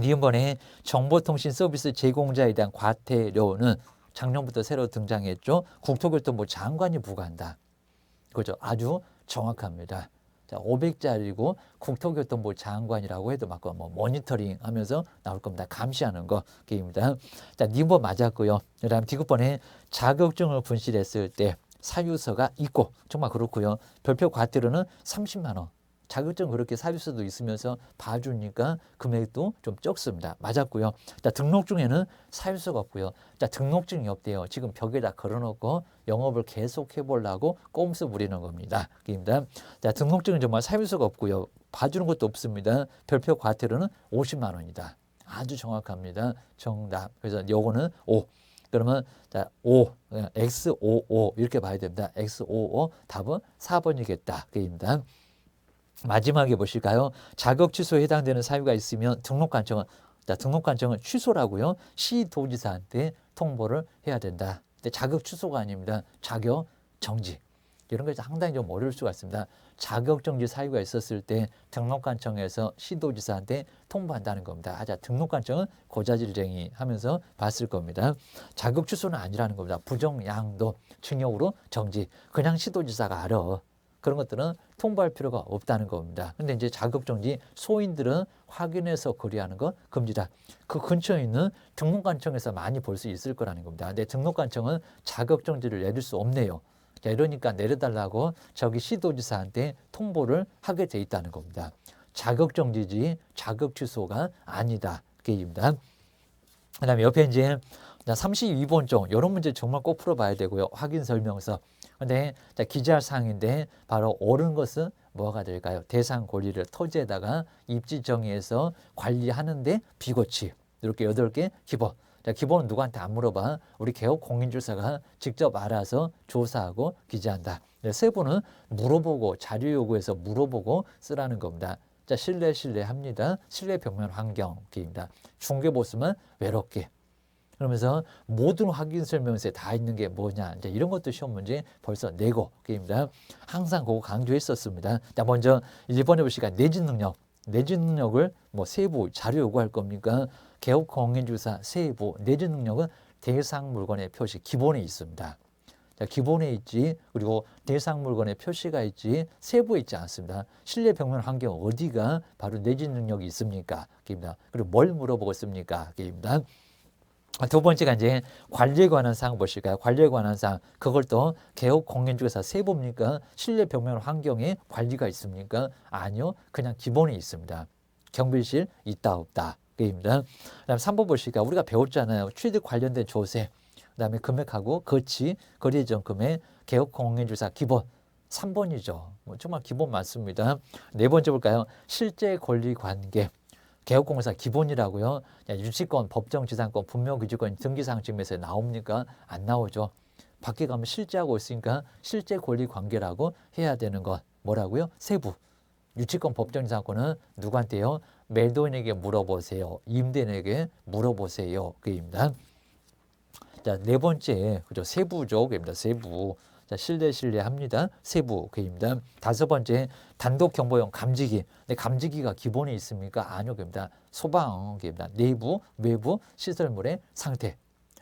이번에 정보통신 서비스 제공자에 대한 과태료는 작년부터 새로 등장했죠. 국토교통부 장관이 부과한다. 그죠? 아주 정확합니다. 자, 500짜리고 국토교통부 장관이라고 해도 막 뭐 모니터링 하면서 나올 겁니다. 감시하는 거 게임입니다. 자, 니번 맞았고요. 그다음 디귿번에 자격증을 분실했을 때 사유서가 있고 정말 그렇고요. 별표 과태료는 30만 원. 자격증 그렇게 사유서도 있으면서 봐주니까 금액도 좀 적습니다. 맞았고요. 자, 등록증에는 사유서가 없고요. 자, 등록증이 없대요. 지금 벽에다 걸어놓고 영업을 계속 해보려고 꼼수 부리는 겁니다. 입니다. 자, 등록증은 정말 사유서가 없고요. 봐주는 것도 없습니다. 별표 과태료는 50만 원이다. 아주 정확합니다. 정답. 그래서 요거는 O. 그러면 자, O, X55 이렇게 봐야 됩니다. X55 답은 4번이겠다. 그입니다. 마지막에 보실까요? 자격 취소에 해당되는 사유가 있으면 등록관청은 취소라고요. 시도지사한테 통보를 해야 된다. 근데 자격 취소가 아닙니다. 자격 정지. 이런 게 상당히 좀 어려울 수가 있습니다. 자격 정지 사유가 있었을 때 등록관청에서 시도지사한테 통보한다는 겁니다. 자, 등록관청은 고자질쟁이 하면서 봤을 겁니다. 자격 취소는 아니라는 겁니다. 부정양도, 징역으로 정지. 그냥 시도지사가 알아. 그런 것들은 통보할 필요가 없다는 겁니다. 근데 이제 자격정지 소인들은 확인해서 거래하는 건 금지다. 그 근처에 있는 등록관청에서 많이 볼 수 있을 거라는 겁니다. 근데 등록관청은 자격정지를 내릴 수 없네요. 자, 이러니까 내려달라고 저기 시도지사한테 통보를 하게 돼 있다는 겁니다. 자격정지지 자격 취소가 아니다. 그 얘기입니다. 그 다음에 옆에 이제 32번 쪽 이런 문제 정말 꼭 풀어봐야 되고요. 확인 설명서. 근데 기재할 사항인데 바로 옳은 것은 뭐가 될까요? 대상 권리를 토지에다가 입지 정의해서 관리하는데 비고치. 이렇게 8개 기본. 자, 기본은 누구한테 안 물어봐. 우리 개업 공인주사가 직접 알아서 조사하고 기재한다. 세부는 물어보고 자료 요구해서 물어보고 쓰라는 겁니다. 자, 신뢰합니다. 신뢰 벽면 환경입니다. 중개보수만 외롭게. 그러면서 모든 확인 설명서에 다 있는 게 뭐냐. 이제 이런 것도 시험 문제 벌써 내고 입니다. 항상 그거 강조했었습니다. 자, 먼저 1번에 보시니까 내진 능력. 내진 능력을 뭐 세부 자료 요구할 겁니까? 개업 공인주사 세부 내진 능력은 대상 물건의 표시 기본에 있습니다. 자, 기본에 있지, 그리고 대상 물건의 표시가 있지, 세부에 있지 않습니다. 실내 벽면 환경 어디가 바로 내진 능력이 있습니까? 입니다. 그리고 뭘 물어보고 있습니까? 입니다. 두 번째가 이제 관리에 관한 사항 보실까요? 관리에 관한 사항. 그걸 또 개업 공인주사 세부입니까? 실내 벽면 환경에 관리가 있습니까? 아니요. 그냥 기본에 있습니다. 경비실 있다 없다. 입니다. 그다음 3번 보실까요? 우리가 배웠잖아요. 취득 관련된 조세. 그다음에 금액하고 거치, 거래 예정금액, 개업 공인주사 기본 3번이죠. 뭐 정말 기본 맞습니다. 네 번째 볼까요? 실제 권리 관계. 개업공사 기본이라고요. 유치권, 법정지상권, 분묘기지권, 등기사항 증명서에 나옵니까? 안 나오죠. 밖에 가면 실제하고 있으니까 실제 권리 관계라고 해야 되는 것. 뭐라고요? 세부. 유치권, 법정지상권은 누구한테요? 매도인에게 물어보세요. 임대인에게 물어보세요. 그입니다. 자, 네 번째, 그죠? 세부죠. 그입니다. 세부. 자, 신뢰합니다. 세부 그입니다. 다섯 번째, 단독 경보용 감지기. 근데 감지기가 기본에 있습니까? 아니요, 그입니다. 소방입니다. 내부, 외부 시설물의 상태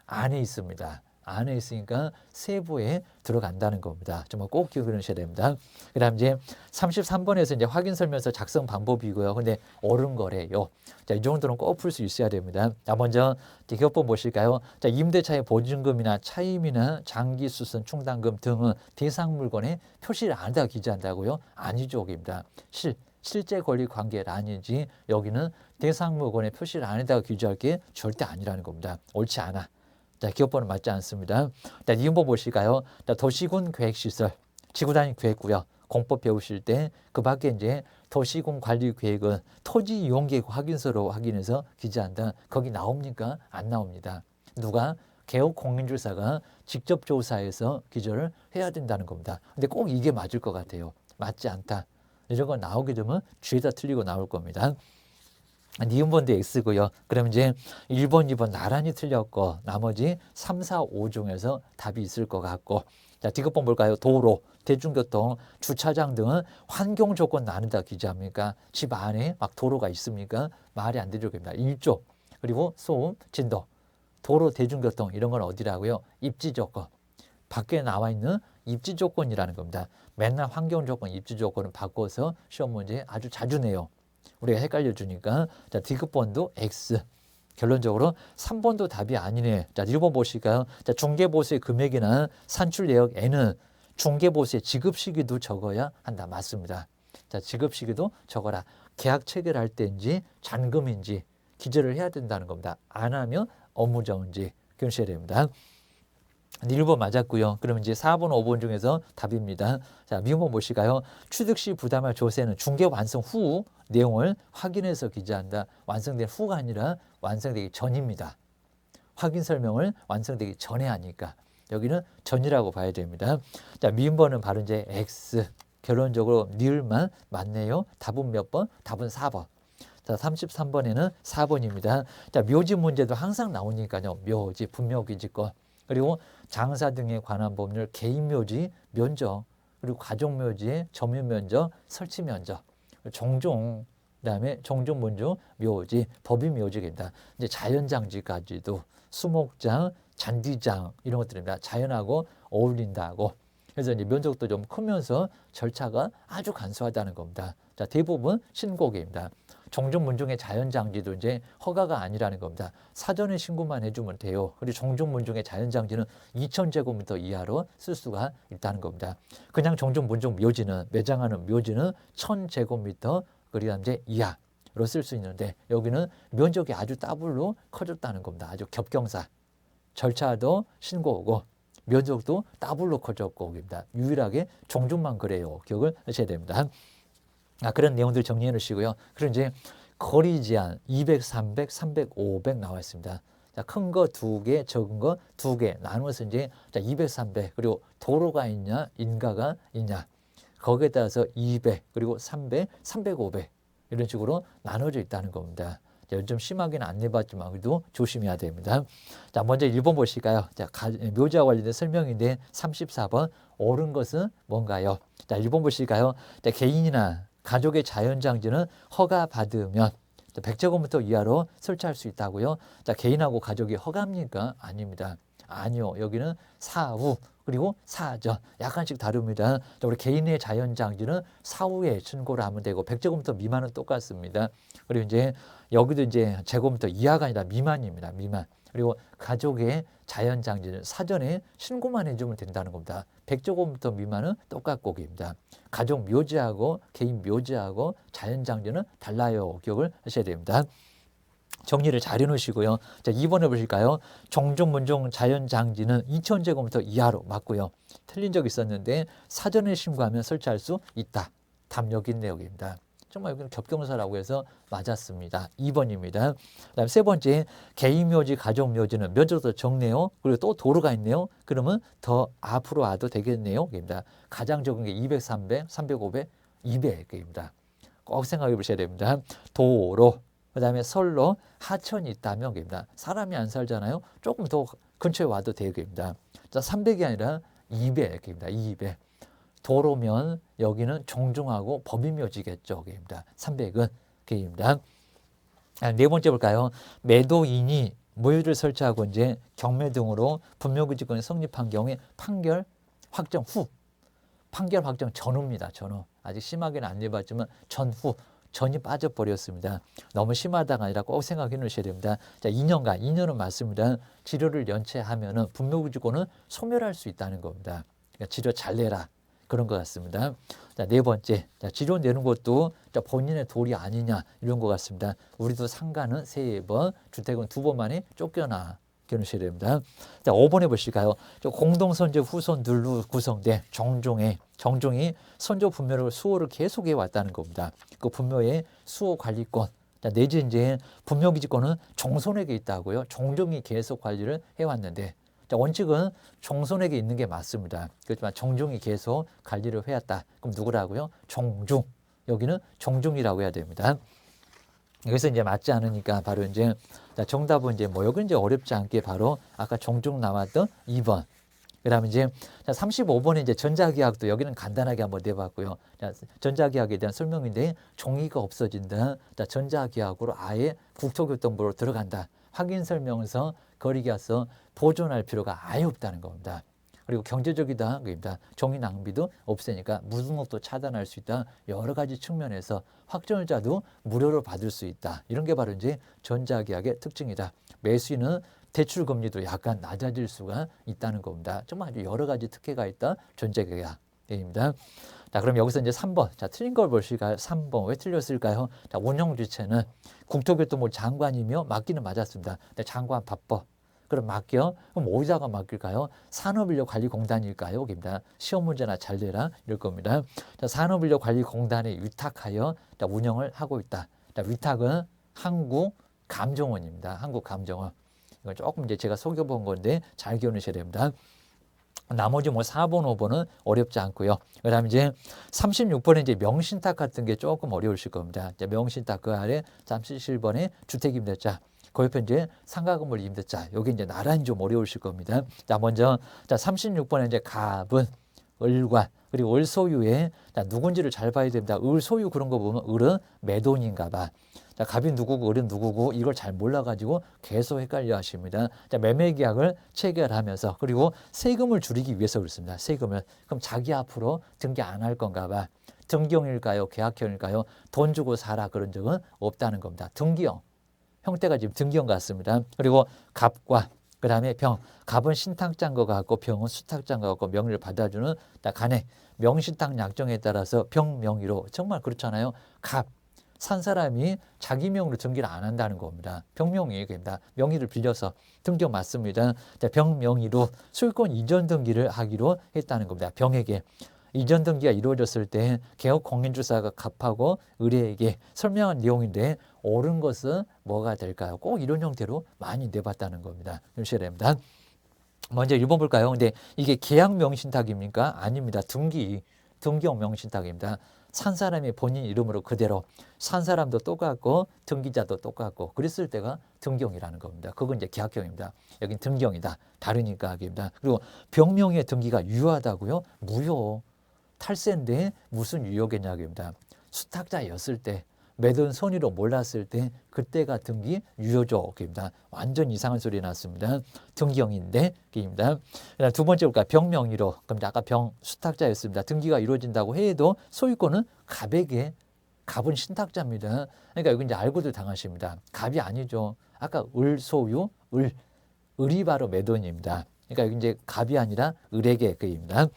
안에 있습니다. 안에 있으니까 세부에 들어간다는 겁니다. 정말 꼭 기억해 두셔야 됩니다. 그 다음 이제 33번에서 이제 확인 설명서 작성 방법이고요. 근데 옳은 거래요. 자, 이 정도는 꼭 풀 수 있어야 됩니다. 자, 먼저 기업법 보실까요? 자, 임대차의 보증금이나 차임이나 장기 수선 충당금 등은 대상 물건에 표시를 안 하다 기재한다고요? 아니죠, 입니다. 실제 권리 관계가 아닌지 여기는 대상 물건에 표시를 안 해다가 규제할 게 절대 아니라는 겁니다. 옳지 않아. 자, 기업법은 맞지 않습니다. 자, 이음법 보실까요? 자, 도시군 계획시설, 지구단위 계획구역, 공법 배우실 때 그 밖에 이제 도시군 관리 계획은 토지 이용 계획 확인서로 확인해서 기재한다. 거기 나옵니까? 안 나옵니다. 누가? 개업 공인주사가 직접 조사해서 기재를 해야 된다는 겁니다. 근데 꼭 이게 맞을 것 같아요. 맞지 않다. 이런 거 나오게 되면 뒤에다 틀리고 나올 겁니다. 니은번도 X고요. 그럼 이제 1번, 2번 나란히 틀렸고 나머지 3, 4, 5 중에서 답이 있을 것 같고 자, D급번 볼까요? 도로, 대중교통, 주차장 등은 환경 조건 나누다 기재합니까? 집 안에 막 도로가 있습니까? 말이 안 되죠. 일조, 그리고 소음, 진도, 도로, 대중교통 이런 건 어디라고요? 입지 조건. 밖에 나와 있는 입지 조건이라는 겁니다. 맨날 환경 조건, 입지 조건을 바꿔서 시험 문제 아주 자주 내요. 우리가 헷갈려 주니까 자, D급번도 X. 결론적으로 3번도 답이 아니네. 자, 1번 보실까요? 자, 중개보수의 금액이나 산출 내역 N은 중개보수의 지급 시기도 적어야 한다. 맞습니다. 자, 지급 시기도 적어라. 계약 체결할 때인지 잔금인지 기재를 해야 된다는 겁니다. 안 하면 업무정지 교시해야 됩니다. 1번 맞았고요. 그럼 이제 4번, 5번 중에서 답입니다. 자, 미음번 보실까요? 취득 시 부담할 조세는 중개 완성 후 내용을 확인해서 기재한다. 완성된 후가 아니라 완성되기 전입니다. 확인 설명을 완성되기 전에 하니까 여기는 전이라고 봐야 됩니다. 자, 미음번은 바로 이제 X. 결론적으로 니을만 맞네요. 답은 몇 번? 답은 4번. 자, 33번에는 4번입니다. 자, 묘지 문제도 항상 나오니까요. 묘지, 분묘기지권. 그리고 장사 등에 관한 법률, 개인묘지, 면적, 그리고 가족묘지의 점유면적, 설치면적, 종종, 그다음에 종종문주, 묘지, 법인묘지입니다. 이제 자연장지까지도 수목장, 잔디장 이런 것들입니다. 자연하고 어울린다고. 그래서 이제 면적도 좀 크면서 절차가 아주 간소하다는 겁니다. 자, 대부분 신고계입니다. 종중문중의 자연장지도 이제 허가가 아니라는 겁니다. 사전에 신고만 해주면 돼요. 그리고 종중문중의 자연장지는 2,000제곱미터 이하로 쓸 수가 있다는 겁니다. 그냥 종중문중 묘지는 매장하는 묘지는 1,000제곱미터 그리고 이제 이하로 쓸 수 있는데 여기는 면적이 아주 더블로 커졌다는 겁니다. 아주 겹경사. 절차도 신고고 면적도 더블로 커졌고 입니다. 유일하게 종중만 그래요. 기억을 하셔야 됩니다. 그런 내용들 정리해 놓으시고요. 그리고 이제 거리 제한 200, 300, 300, 500 나와 있습니다. 자, 큰 거 2개, 적은 거 2개 나누어서 이제 200, 300 그리고 도로가 있냐, 인가가 있냐. 거기에 따라서 200 그리고 300, 300, 500 이런 식으로 나눠져 있다는 겁니다. 좀 심하게는 안 내봤지만 그래도 조심해야 됩니다. 자, 먼저 1번 보실까요? 자, 묘지와 관련된 설명인데 34번 옳은 것은 뭔가요? 자, 1번 보실까요? 자, 개인이나 가족의 자연장지는 허가받으면 100제곱미터 이하로 설치할 수 있다고요. 자, 개인하고 가족이 허가입니까? 아닙니다. 아니요. 여기는 사후 그리고 사전 약간씩 다릅니다. 자, 우리 개인의 자연장지는 사후에 신고를 하면 되고 100제곱미터 미만은 똑같습니다. 그리고 이제 여기도 이제 제곱미터 이하가 아니라 미만입니다. 미만. 그리고 가족의 자연장지는 사전에 신고만 해주면 된다는 겁니다. 100제곱미터 미만은 똑같고기입니다. 가족 묘지하고 개인 묘지하고 자연장지는 달라요. 기억을 하셔야 됩니다. 정리를 잘 해놓으시고요. 자, 2번에 보실까요? 종중문중 자연장지는 2,000제곱미터 이하로 맞고요. 틀린 적이 있었는데 사전에 신고하면 설치할 수 있다. 답 여기 있네요. 여기입니다. 정말 여기는 겹경사라고 해서 맞았습니다. 2번입니다. 그다음 세 번째, 개인묘지, 가족묘지는 면적도 적네요. 그리고 또 도로가 있네요. 그러면 더 앞으로 와도 되겠네요. 여기입니다. 가장 적은 게 200, 300, 300, 500, 200입니다. 꼭 생각해 보셔야 됩니다. 도로, 그다음에 선로, 하천이 있다면 여기입니다. 사람이 안 살잖아요. 조금 더 근처에 와도 되겠습니다. 자, 300이 아니라 200입니다. 200. 도로면 여기는 종중하고 법인묘지겠죠. 여기입니다. 300은 그입니다. 네 번째 볼까요? 매도인이 모유를 설치하고 이제 경매 등으로 분묘기지권이 성립한 경우에 판결 확정 후, 판결 확정 전후입니다. 전후. 아직 심하게는 안 해봤지만 전후. 전이 빠져버렸습니다. 너무 심하다가 아니라 꼭 생각해 놓으셔야 됩니다. 자, 2년은 맞습니다. 치료를 연체하면은 분묘기지권은 소멸할 수 있다는 겁니다. 그러니까 치료 잘 내라. 그런 것 같습니다. 자, 네 번째. 자, 치료 내는 것도 본인의 도리 아니냐 이런 것 같습니다. 우리도 상가는 3번, 주택은 2번만에 쫓겨나. 기억하셔야 됩니다. 자, 5번에 보실까요? 공동선조 후손들로 구성된 정종이 선조 분묘를 수호를 계속해 왔다는 겁니다. 그 분묘의 수호 관리권, 내지 이제 분묘기지권은 종손에게 있다고요. 종종이 계속 관리를 해왔는데, 자, 원칙은 종손에게 있는 게 맞습니다. 그렇지만 종종이 계속 관리를 해왔다. 그럼 누구라고요? 종중. 여기는 종중이라고 해야 됩니다. 여기서 이제 맞지 않으니까 바로 이제 정답은 이제 뭐 여기 이제 어렵지 않게 바로 아까 종중 나왔던 2번. 그다음에 이제 35번에 이제 전자계약도 여기는 간단하게 한번 내봤고요. 자, 전자계약에 대한 설명인데 종이가 없어진다. 자, 전자계약으로 아예 국토교통부로 들어간다. 확인 설명서, 거리계약서 보존할 필요가 아예 없다는 겁니다. 그리고 경제적이다. 그입니다. 종이 낭비도 없으니까 무등록도 차단할 수 있다. 여러 가지 측면에서 확정일자도 무료로 받을 수 있다. 이런 게 바로 이제 전자계약의 특징이다. 매수인은 대출 금리도 약간 낮아질 수가 있다는 겁니다. 정말 아주 여러 가지 특혜가 있다. 전자계약입니다. 자, 그럼 여기서 이제 3번. 자, 틀린 걸 보실까요? 3번. 왜 틀렸을까요? 자, 운영주체는 국토교통부 장관이며 맞기는 맞았습니다. 근데 장관 바빠. 그럼 맡겨? 그럼 어디다가 맡길까요? 산업인력관리공단일까요? 여기입니다. 시험 문제나 잘 내라 이럴 겁니다. 자, 산업인력관리공단에 위탁하여 자, 운영을 하고 있다. 자, 위탁은 한국감정원입니다. 한국감정원. 이건 조금 이제 제가 속여본 건데 잘 기억하셔야 됩니다. 나머지 뭐 4번, 5번은 어렵지 않고요. 그 다음에 이제 36번에 이제 명신탁 같은 게 조금 어려우실 겁니다. 자, 명신탁 그 아래 37번에 주택임대차. 그 옆에 이제 상가건물 임대차. 여기 이제 나란히 좀 어려우실 겁니다. 자, 먼저, 자, 36번에 이제 갑은, 을관, 그리고 을 소유의, 자, 누군지를 잘 봐야 됩니다. 을 소유 그런 거 보면 을은 매도인인가 봐. 자, 갑이 누구고 을은 누구고 이걸 잘 몰라가지고 계속 헷갈려 하십니다. 자, 매매계약을 체결하면서 그리고 세금을 줄이기 위해서 그렇습니다. 세금을. 그럼 자기 앞으로 등기 안 할 건가 봐. 등기형일까요? 계약형일까요? 돈 주고 사라 그런 적은 없다는 겁니다. 등기형. 형태가 지금 등기형 같습니다. 그리고 갑과 그 다음에 병. 갑은 신탁자인 것 같고 병은 수탁자인 것 같고 명의를 받아주는 간에 명신탁 약정에 따라서 병명의로 정말 그렇잖아요. 갑. 산 사람이 자기 명으로 등기를 안 한다는 겁니다. 병명의 얘기입니다. 명의를 빌려서 등기 맞습니다. 자, 병명의로 소유권 이전 등기를 하기로 했다는 겁니다. 병에게. 이전 등기가 이루어졌을 때 개업 공인주사가 갑하고 의뢰에게 설명한 내용인데 옳은 것은 뭐가 될까요? 꼭 이런 형태로 많이 내봤다는 겁니다. 주셔야 됩니다. 먼저 1번 볼까요? 근데 이게 계약 명신탁입니까? 아닙니다. 등기형 명신탁입니다. 산 사람이 본인 이름으로 그대로 산 사람도 똑같고 등기자도 똑같고 그랬을 때가 등기형이라는 겁니다. 그건 이제 계약형입니다. 여긴 등기형이다. 다르니까 하기입니다. 그리고 병명의 등기가 유효하다고요? 무효. 탈세인데 무슨 유효겠냐고입니다. 수탁자였을 때 매도인 선의로 몰랐을 때 그때가 등기 유효조입니다. 완전 이상한 소리 났습니다. 등기형인데 입니다. 두 번째 볼까요? 병명의로. 그럼 아까 병 수탁자였습니다. 등기가 이루어진다고 해도 소유권은 갑에게. 갑은 신탁자입니다. 그러니까 여기 이제 알고도 당하십니다. 갑이 아니죠. 아까 을 소유, 을이 바로 매도인입니다. 그러니까 여기 이제 갑이 아니라 을에게 그입니다.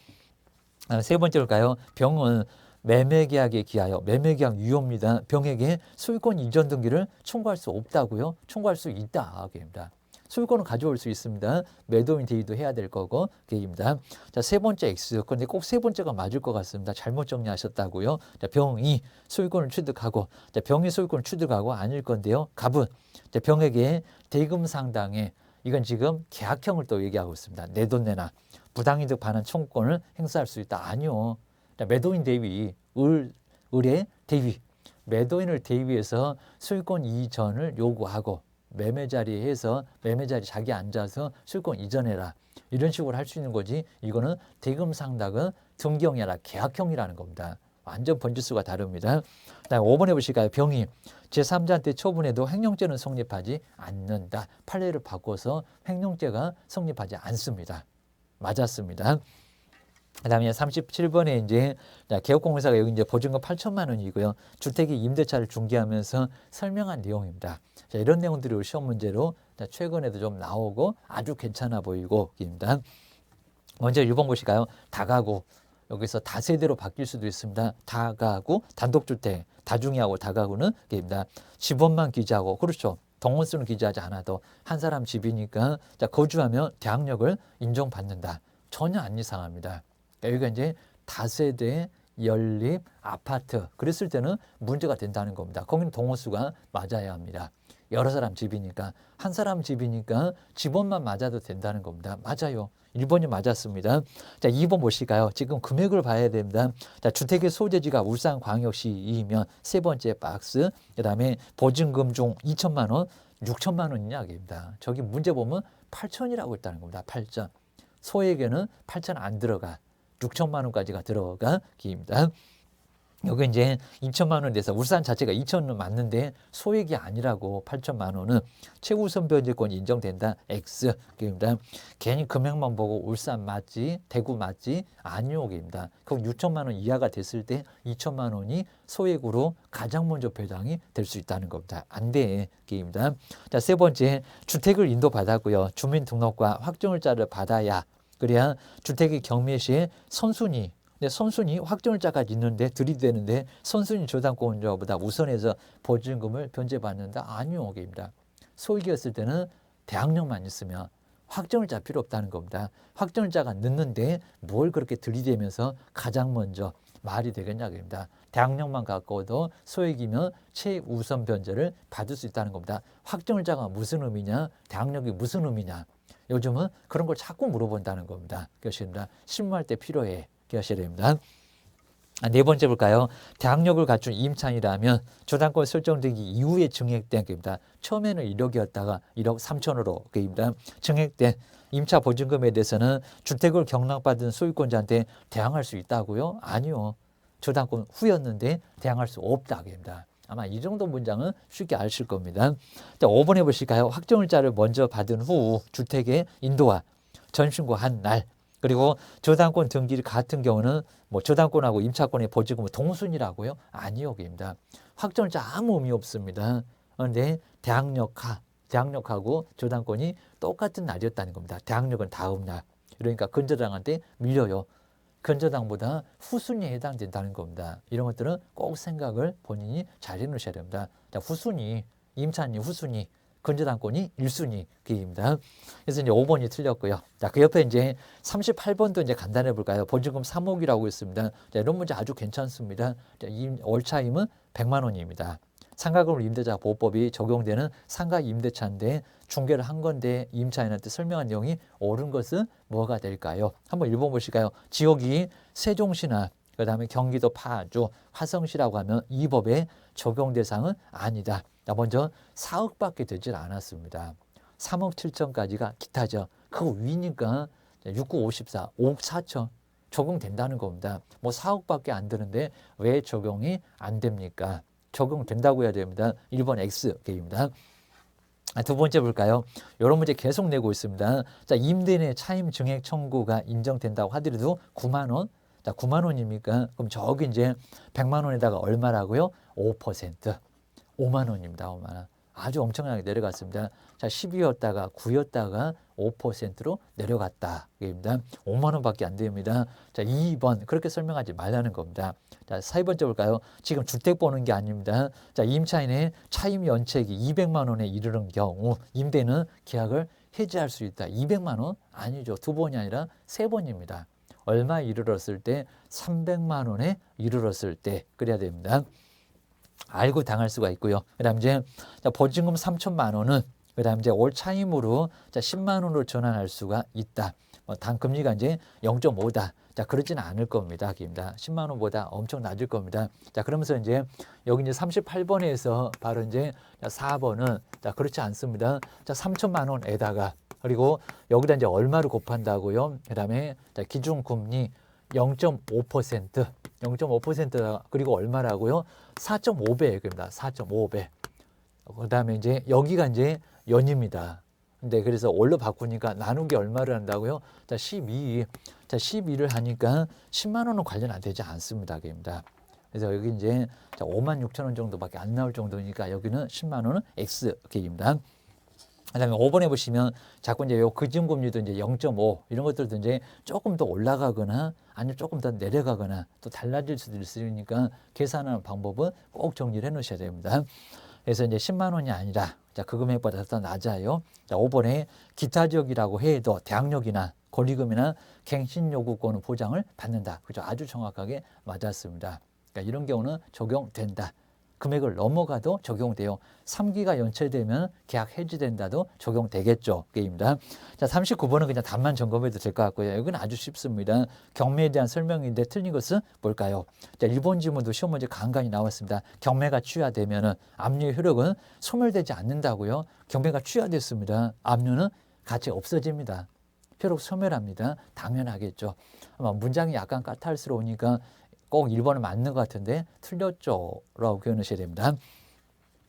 세 번째 볼까요? 병은 매매계약에 기하여 매매계약 유효입니다. 병에게 소유권 이전 등기를 청구할 수 없다고요? 청구할 수 있다. 그입니다. 소유권은 가져올 수 있습니다. 매도인 대의도 해야 될 거고 그입니다. 자, 세 번째 X. 그런데 꼭 세 번째가 맞을 것 같습니다. 잘못 정리하셨다고요. 자, 병이 소유권을 취득하고 자, 병이 소유권을 취득하고 아닐 건데요. 갑은 자, 병에게 대금 상당의 이건 지금 계약형을 또 얘기하고 있습니다. 내 돈 내놔. 부당이득 반환 청구권을 행사할 수 있다. 아니요. 매도인 대위, 을의 대위. 매도인을 대위해서 소유권 이전을 요구하고 매매 자리에 해서 매매 자리 자기 앉아서 소유권 이전해라. 이런 식으로 할 수 있는 거지. 이거는 대금 상당은 등기형이 아니라 계약형이라는 겁니다. 완전 번지수가 다릅니다. 5번 해보실까요? 병이 제3자한테 처분해도 횡령죄는 성립하지 않는다. 판례를 바꿔서 횡령죄가 성립하지 않습니다. 맞았습니다. 그다음에 37번에 이제 개업공사가 여기 이제 보증금 8천만 원이고요. 주택의 임대차를 중개하면서 설명한 내용입니다. 자, 이런 내용들이 시험 문제로 최근에도 좀 나오고 아주 괜찮아 보이고 입니다. 먼저 1번 보실까요? 다가구. 여기서 다세대로 바뀔 수도 있습니다. 다가구, 단독주택, 다중이하고 다가구는 입니다. 집원만 기재하고 그렇죠. 동원수는 기재하지 않아도 한 사람 집이니까 자, 거주하면 대항력을 인정받는다. 전혀 안 이상합니다. 여기가 이제 다세대 연립 아파트 그랬을 때는 문제가 된다는 겁니다. 거기는 동호수가 맞아야 합니다. 여러 사람 집이니까 한 사람 집이니까 집원만 맞아도 된다는 겁니다. 맞아요. 1번이 맞았습니다. 자, 2번 보실까요? 지금 금액을 봐야 됩니다. 자, 주택의 소재지가 울산광역시이면 세 번째 박스. 그다음에 보증금 중 2천만 원, 6천만 원이냐 입니다. 저기 문제 보면 8천이라고 했다는 겁니다. 8천. 소에게는 8천 안 들어가. 6천만 원까지가 들어가 기입니다. 여기 이제 2천만 원 돼서 울산 자체가 2천은 맞는데 소액이 아니라고 8천만 원은 최우선 변제권이 인정된다. X 입니다. 괜히 금액만 보고 울산 맞지, 대구 맞지 아니요 입니다. 그럼 6천만 원 이하가 됐을 때 2천만 원이 소액으로 가장 먼저 배당이 될 수 있다는 겁니다. 안 돼. 입니다. 자, 세 번째 주택을 인도받았고요. 주민등록과 확정일자를 받아야 그래야 주택의 경매 시에 선순위 근데 선순위 확정일자가 있는데 들이대는데 선순위 저당권자보다 우선해서 보증금을 변제받는다? 아니요. 입니다. 소액이었을 때는 대항력만 있으면 확정일자 필요 없다는 겁니다. 확정일자가 늦는데 뭘 그렇게 들이대면서 가장 먼저 말이 되겠냐입니다. 대항력만 갖고도 소액이면 최우선 변제를 받을 수 있다는 겁니다. 확정일자가 무슨 의미냐? 대항력이 무슨 의미냐? 요즘은 그런 걸 자꾸 물어본다는 겁니다. 그것입니다. 신고할 때 필요해. 기억하셔야 됩니다. 네 번째 볼까요? 대항력을 갖춘 임차인이라면 저당권 설정되기 이후에 증액된 겁니다. 처음에는 1억이었다가 1억 3천으로 입니다. 증액된 임차 보증금에 대해서는 주택을 경락받은 소유권자한테 대항할 수 있다고요? 아니요. 저당권 후였는데 대항할 수 없다. 입니다. 아마 이 정도 문장은 쉽게 아실 겁니다. 자, 5번 해보실까요? 확정일자를 먼저 받은 후 주택의 인도화, 전신고한 날, 그리고 저당권 등기 같은 경우는 뭐 저당권하고 임차권의 보증금은 동순이라고요? 아니요, 여기입니다. 확정일자 아무 의미 없습니다. 그런데 대항력하고 저당권이 똑같은 날이었다는 겁니다. 대항력은 다음 날. 그러니까 근저당한테 밀려요. 근저당보다 후순위에 해당된다는 겁니다. 이런 것들은 꼭 생각을 본인이 잘 해놓으셔야 됩니다. 자, 후순위, 임차인이 후순위, 근저당권이 1순위 그입니다. 그래서 이제 5번이 틀렸고요. 자, 그 옆에 이제 38번도 이제 간단해 볼까요? 보증금 3억이라고 있습니다. 자, 이런 문제 아주 괜찮습니다. 자, 월차임은 100만 원입니다. 상가건물 임대차 보호법이 적용되는 상가 임대차인데 중개를 한 건데 임차인한테 설명한 내용이 옳은 것은 뭐가 될까요? 한번 읽어보실까요? 지역이 세종시나 그다음에 경기도 파주, 화성시라고 하면 이 법의 적용 대상은 아니다. 자, 먼저 4억밖에 되질 않았습니다. 3억 7천까지가 기타죠. 그 위니까 6954, 5억 4천 적용된다는 겁니다. 뭐 4억밖에 안 되는데 왜 적용이 안 됩니까? 적용된다고 해야 됩니다. 1번 X입니다. 두 번째 볼까요? 이런 문제 계속 내고 있습니다. 자, 임대 내 차임 증액 청구가 인정된다고 하더라도 9만 원. 자, 9만 원입니까? 그럼 저기 이제 100만 원에다가 얼마라고요? 5%. 5만 원입니다. 5만 원. 아주 엄청나게 내려갔습니다. 자, 10이었다가 9였다가 5%로 내려갔다. 입니다. 5만 원밖에 안 됩니다. 자, 2번 그렇게 설명하지 말라는 겁니다. 자, 4번째 볼까요? 지금 주택 보는 게 아닙니다. 자, 임차인의 차임 연체액이 200만 원에 이르는 경우 임대는 계약을 해지할 수 있다. 200만 원? 아니죠. 2번이 아니라 3번입니다. 얼마에 이르렀을 때? 300만 원에 이르렀을 때 그래야 됩니다. 알고 당할 수가 있고요. 그다음 이제 보증금 3천만 원은 그다음 이제 올 차임으로 10만 원으로 전환할 수가 있다. 단금리가 이제 0.5다. 자, 그러지는 않을 겁니다. 입니다. 10만 원보다 엄청 낮을 겁니다. 자, 그러면서 이제 여기 이제 38번에서 바로 이제 4번은 자, 그렇지 않습니다. 자, 3천만 원에다가 그리고 여기다 이제 얼마를 곱한다고요? 그다음에 기준금리 0.5%, 0.5% 그리고 얼마라고요? 4.5배입니다. 4.5배. 그다음에 이제 여기가 이제 연입니다. 근데 그래서 월로 바꾸니까 나누기 얼마를 한다고요? 자, 12. 자, 12를 하니까 10만 원은 관련 안 되지 않습니다. 입니다. 그래서 여기 이제 5만 6천 원 정도밖에 안 나올 정도니까 여기는 10만 원은 X입니다. 그다음에 5번에 보시면 자꾸 이제 요 기준금리도 이제 0.5 이런 것들도 이제 조금 더 올라가거나 아니면 조금 더 내려가거나 또 달라질 수도 있으니까 계산하는 방법은 꼭 정리를 해 놓으셔야 됩니다. 그래서 이제 10만 원이 아니라 자, 그 금액보다 더 낮아요. 자, 5번에 기타 지역이라고 해도 대항력이나 권리금이나 갱신 요구권은 보장을 받는다. 그죠? 아주 정확하게 맞았습니다. 그러니까 이런 경우는 적용된다. 금액을 넘어가도 적용돼요. 3기가 연체되면 계약 해지된다도 적용되겠죠. 게임입니다. 자, 39번은 그냥 답만 점검해도 될 것 같고요. 여기는 아주 쉽습니다. 경매에 대한 설명인데 틀린 것은 뭘까요? 자, 1번 지문도 시험 문제 간간히 나왔습니다. 경매가 취하되면은 압류의 효력은 소멸되지 않는다고요. 경매가 취하됐습니다. 압류는 같이 없어집니다. 효력 소멸합니다. 당연하겠죠. 아마 문장이 약간 까탈스러우니까 꼭 1번은 맞는 것 같은데 틀렸죠 라고 표현하셔야 됩니다.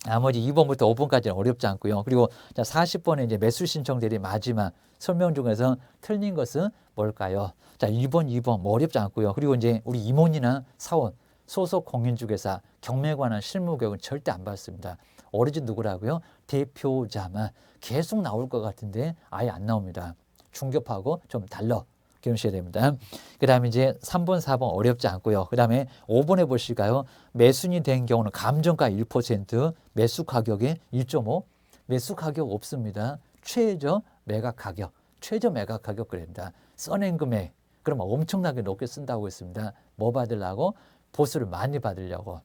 나머지 2번부터 5번까지는 어렵지 않고요. 그리고 자, 40번에 이제 매수 신청 대리 마지막 설명 중에서 틀린 것은 뭘까요? 자, 1번, 2번 뭐 어렵지 않고요. 그리고 이제 우리 임원이나 사원, 소속 공인중개사, 경매에 관한 실무 교육은 절대 안 받습니다. 오로지 누구라고요? 대표자만 계속 나올 것 같은데 아예 안 나옵니다. 중급하고 좀 달라. 기억하셔야 됩니다. 그 다음에 이제 3번, 4번 어렵지 않고요. 그 다음에 5번에 보실까요? 매순이 된 경우는 감정가 1%, 매수 가격의 1.5, 매수 가격 없습니다. 최저 매각 가격, 최저 매각 가격 그럽니다. 써낸 금액, 그러면 엄청나게 높게 쓴다고 했습니다. 뭐 받으려고? 보수를 많이 받으려고.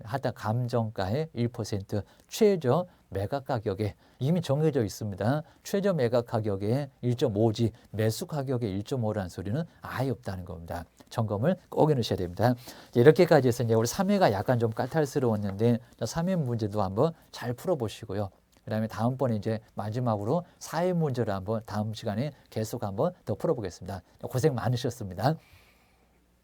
하다 감정가의 1%, 최저 매각 가격에 이미 정해져 있습니다. 최저 매각 가격의 1.5지 매수 가격의 1.5라는 소리는 아예 없다는 겁니다. 점검을 꼭 해놓으셔야 됩니다. 이렇게까지 해서 이제 우리 3회가 약간 좀 까탈스러웠는데 3회 문제도 한번 잘 풀어보시고요. 그 다음에 다음번에 이제 마지막으로 4회 문제를 한번 다음 시간에 계속 한번 더 풀어보겠습니다. 고생 많으셨습니다.